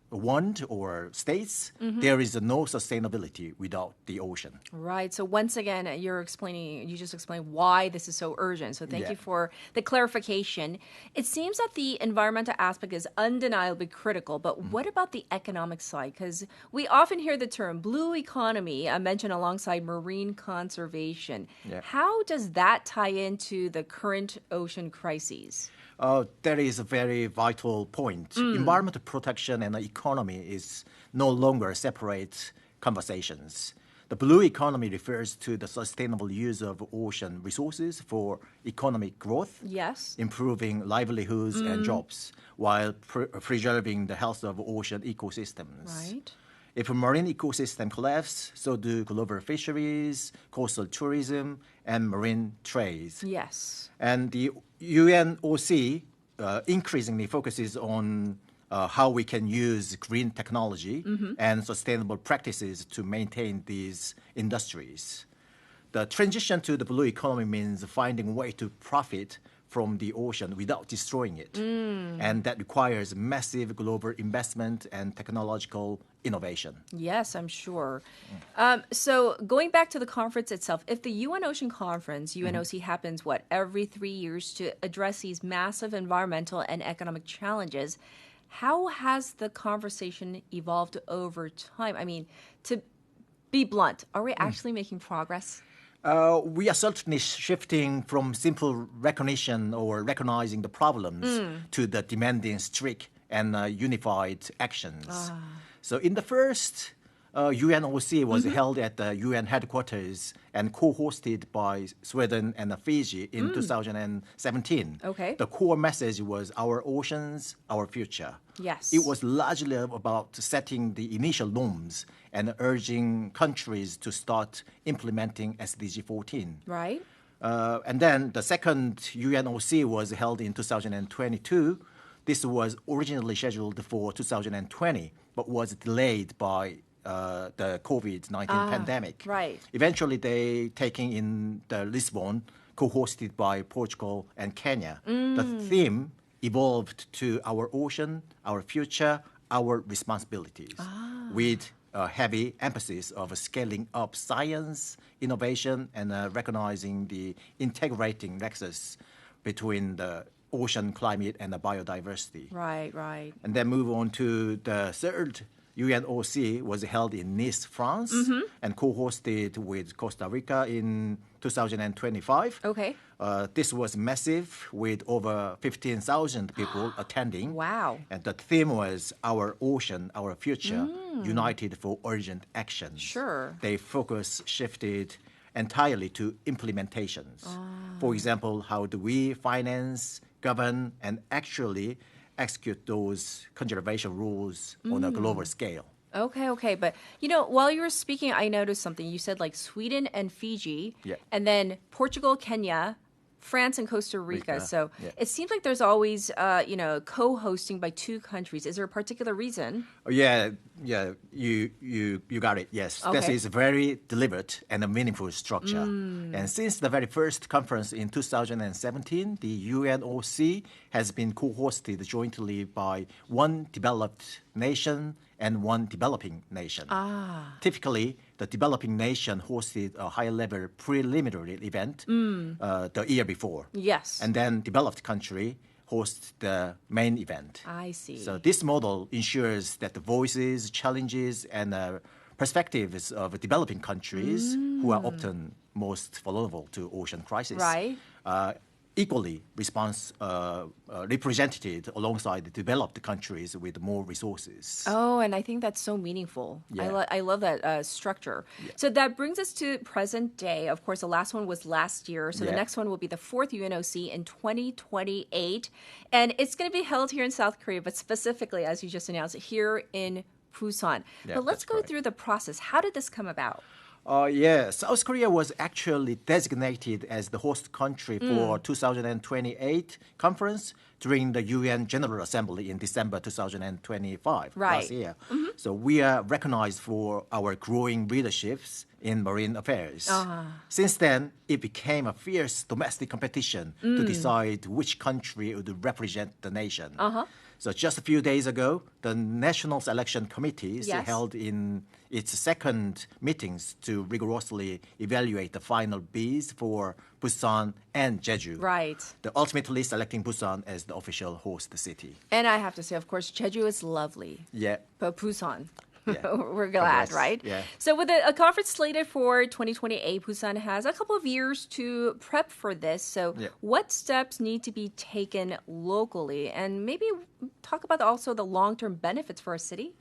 [SPEAKER 19] want or states, there is no sustainability without the ocean.
[SPEAKER 9] Right. So once again, you just explained why this is so urgent. So thank you for the clarification. It seems that the environmental aspect is undeniably critical, but what about the economic side? Because we often hear the term blue economy mentioned alongside marine conservation. How does that tie into the current ocean crises?
[SPEAKER 19] That is a very vital point. Environmental protection and the economy is no longer separate conversations. The blue economy refers to the sustainable use of ocean resources for economic growth, improving livelihoods and jobs, while preserving the health of ocean ecosystems.
[SPEAKER 9] Right.
[SPEAKER 19] If a marine ecosystem collapses, so do global fisheries, coastal tourism, and marine trade.
[SPEAKER 9] Yes.
[SPEAKER 19] And the UNOC increasingly focuses on how we can use green technology and sustainable practices to maintain these industries. The transition to the blue economy means finding a way to profit from the ocean without destroying it. And that requires massive global investment and technological innovation.
[SPEAKER 9] Yes, I'm sure. So going back to the conference itself, if the UN Ocean Conference, UNOC, happens, every 3 years to address these massive environmental and economic challenges, how has the conversation evolved over time? I mean, to be blunt, are we actually making progress?
[SPEAKER 19] We are certainly shifting from simple recognition or recognizing the problems to the demanding strict and unified actions. So in the first UNOC was held at the UN headquarters and co-hosted by Sweden and Fiji in 2017.
[SPEAKER 9] Okay.
[SPEAKER 19] The core message was our oceans, our future.
[SPEAKER 9] Yes.
[SPEAKER 19] It was largely about setting the initial norms and urging countries to start implementing SDG 14.
[SPEAKER 9] Right.
[SPEAKER 19] And then the second UNOC was held in 2022. This was originally scheduled for 2020, but was delayed by the COVID-19 pandemic.
[SPEAKER 9] Right.
[SPEAKER 19] Eventually, they taking in the Lisbon, co-hosted by Portugal and Kenya. The theme evolved to our ocean, our future, our responsibilities, with a heavy emphasis of scaling up science, innovation, and recognizing the integrating nexus between the ocean climate and the biodiversity.
[SPEAKER 9] Right, right.
[SPEAKER 19] And then move on to the third UNOC was held in Nice, France, and co-hosted with Costa Rica in 2025.
[SPEAKER 9] Okay.
[SPEAKER 19] This was massive, with over 15,000 people attending.
[SPEAKER 9] Wow.
[SPEAKER 19] And the theme was Our Ocean, Our Future, United for Urgent Actions.
[SPEAKER 9] Sure.
[SPEAKER 19] Their focus shifted entirely to implementations. For example, how do we finance, govern, and actually execute those conservation rules on a global scale?
[SPEAKER 9] Okay. But, while you were speaking, I noticed something. You said Sweden and Fiji, and then Portugal, Kenya, France, and Costa Rica. So it seems like there's always, co-hosting by two countries. Is there a particular reason?
[SPEAKER 19] Yeah, you got it. Yes,
[SPEAKER 9] Okay.
[SPEAKER 19] This is a very deliberate and a meaningful structure. And since the very first conference in 2017, the UNOC has been co-hosted jointly by one developed nation and one developing nation. Typically, the developing nation hosted a high-level preliminary event the year before.
[SPEAKER 9] Yes.
[SPEAKER 19] And then developed country hosts the main event.
[SPEAKER 9] I see.
[SPEAKER 19] So this model ensures that the voices, challenges, and perspectives of developing countries who are often most vulnerable to ocean crisis equally represented alongside the developed countries with more resources.
[SPEAKER 9] Oh, and I think that's so meaningful. I love that structure. So that brings us to present day. Of course, the last one was last year. So the next one will be the fourth UNOC in 2028. And it's going to be held here in South Korea, but specifically, as you just announced, here in Busan. But let's go through the process. How did this come about?
[SPEAKER 19] Yeah, South Korea was actually designated as the host country for 2028 conference during the UN General Assembly in December 2025 last year. So we are recognized for our growing leaderships in marine affairs. Since then, it became a fierce domestic competition to decide which country would represent the nation. So just a few days ago, the National Selection Committees held in its second meetings to rigorously evaluate the final bids for Busan and Jeju.
[SPEAKER 9] Right.
[SPEAKER 19] Ultimately selecting Busan as the official host city.
[SPEAKER 9] And I have to say, of course, Jeju is lovely.
[SPEAKER 19] Yeah.
[SPEAKER 9] But Busan,
[SPEAKER 19] yeah.
[SPEAKER 9] we're glad, right?
[SPEAKER 19] Yeah.
[SPEAKER 9] So with a conference slated for 2028, Busan has a couple of years to prep for this. So what steps need to be taken locally? And maybe talk about also the long-term benefits for a city?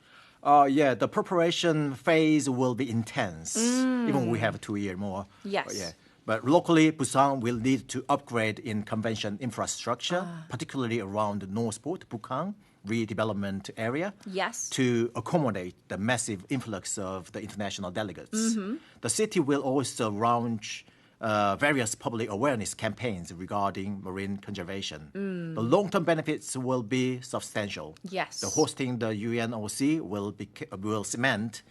[SPEAKER 19] The preparation phase will be intense, even we have 2 years more.
[SPEAKER 9] Yes.
[SPEAKER 19] But locally, Busan will need to upgrade in convention infrastructure, particularly around the North Port, Bukang redevelopment area, to accommodate the massive influx of the international delegates. The city will also launch various public awareness campaigns regarding marine conservation. The long-term benefits will be substantial.
[SPEAKER 9] Yes.
[SPEAKER 19] The hosting the UNOC will cement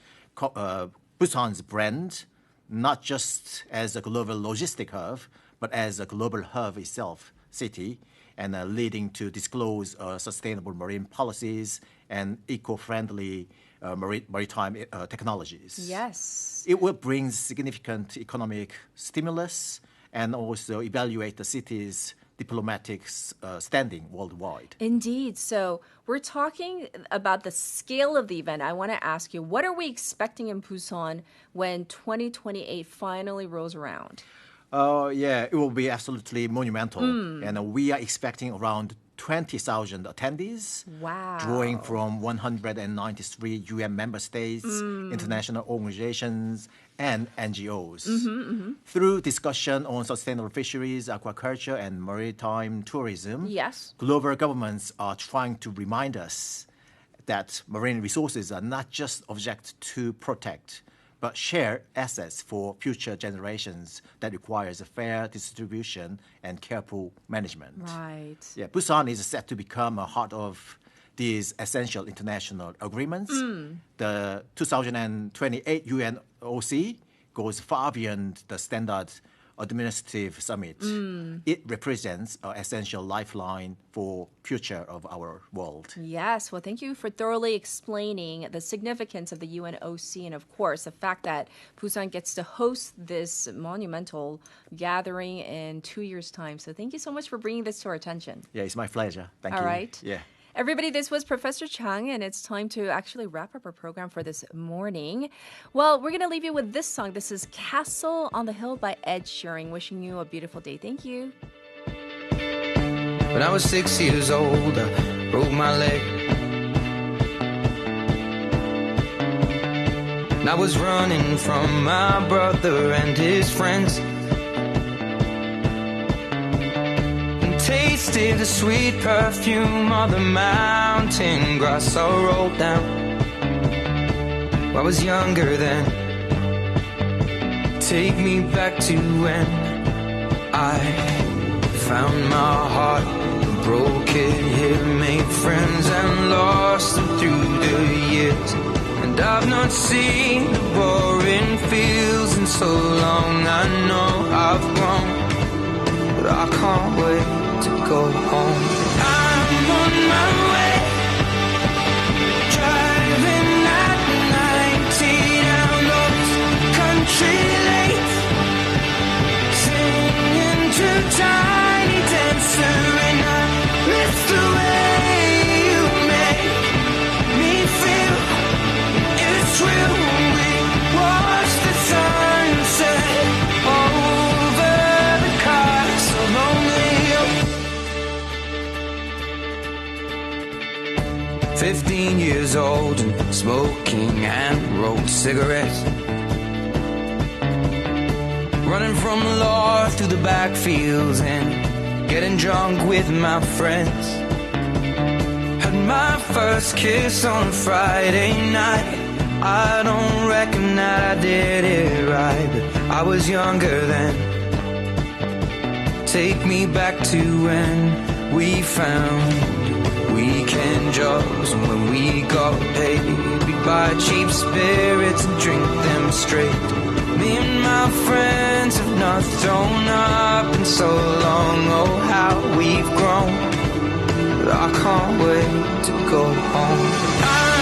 [SPEAKER 19] Busan's brand, not just as a global logistic hub, but as a global hub itself, city, and leading to disclose sustainable marine policies and eco-friendly maritime technologies.
[SPEAKER 9] Yes.
[SPEAKER 19] It will bring significant economic stimulus and also evaluate the city's diplomatic standing worldwide.
[SPEAKER 9] Indeed. So we're talking about the scale of the event. I want to ask you, what are we expecting in Busan when 2028 finally rolls around?
[SPEAKER 19] It will be absolutely monumental. And we are expecting around 20,000 attendees, drawing from 193 UN member states, international organizations, and NGOs. Through discussion on sustainable fisheries, aquaculture, and maritime tourism, global governments are trying to remind us that marine resources are not just objects to protect, but shared assets for future generations that requires a fair distribution and careful management.
[SPEAKER 9] Right.
[SPEAKER 19] Yeah, Busan is set to become a heart of these essential international agreements. The 2028 UNOC goes far beyond the standard administrative summit. It represents an essential lifeline for future of our world.
[SPEAKER 9] Yes, well, thank you for thoroughly explaining the significance of the UNOC and, of course, the fact that Busan gets to host this monumental gathering in 2 years' time. So thank you so much for bringing this to our attention.
[SPEAKER 19] Yeah, it's my pleasure. Thank you.
[SPEAKER 9] All right.
[SPEAKER 19] Yeah.
[SPEAKER 9] Everybody, this was Professor Chang, and it's time to actually wrap up our program for this morning. Well, we're going to leave you with this song. This is Castle on the Hill by Ed Sheeran. Wishing you a beautiful day. Thank you.
[SPEAKER 11] When I was 6 years old, I broke my leg. And I was running from my brother and his friends. Tasted the sweet perfume of the mountain grass I rolled down. I was younger then. Take me back to when I found my heart, broke it, here, made friends and lost them through the years. And I've not seen the boring fields in so long. I know I've grown, but I can't wait to go home. I'm on my way, driving at 90 down those country lanes, singing to Tiny Dancer, and I miss the way you make me feel. It's real. We watch the sunset over the castle lonely. 15 years old and smoking hand-rolled cigarettes, running from the law through the backfields and getting drunk with my friends. Had my first kiss on a Friday night. I don't reckon that I did it right. I was younger then. Take me back to when we found weekend jobs, and when we got paid, we'd buy cheap spirits and drink them straight. Me and my friends have not thrown up in so long. Oh, how we've grown, but I can't wait to go home.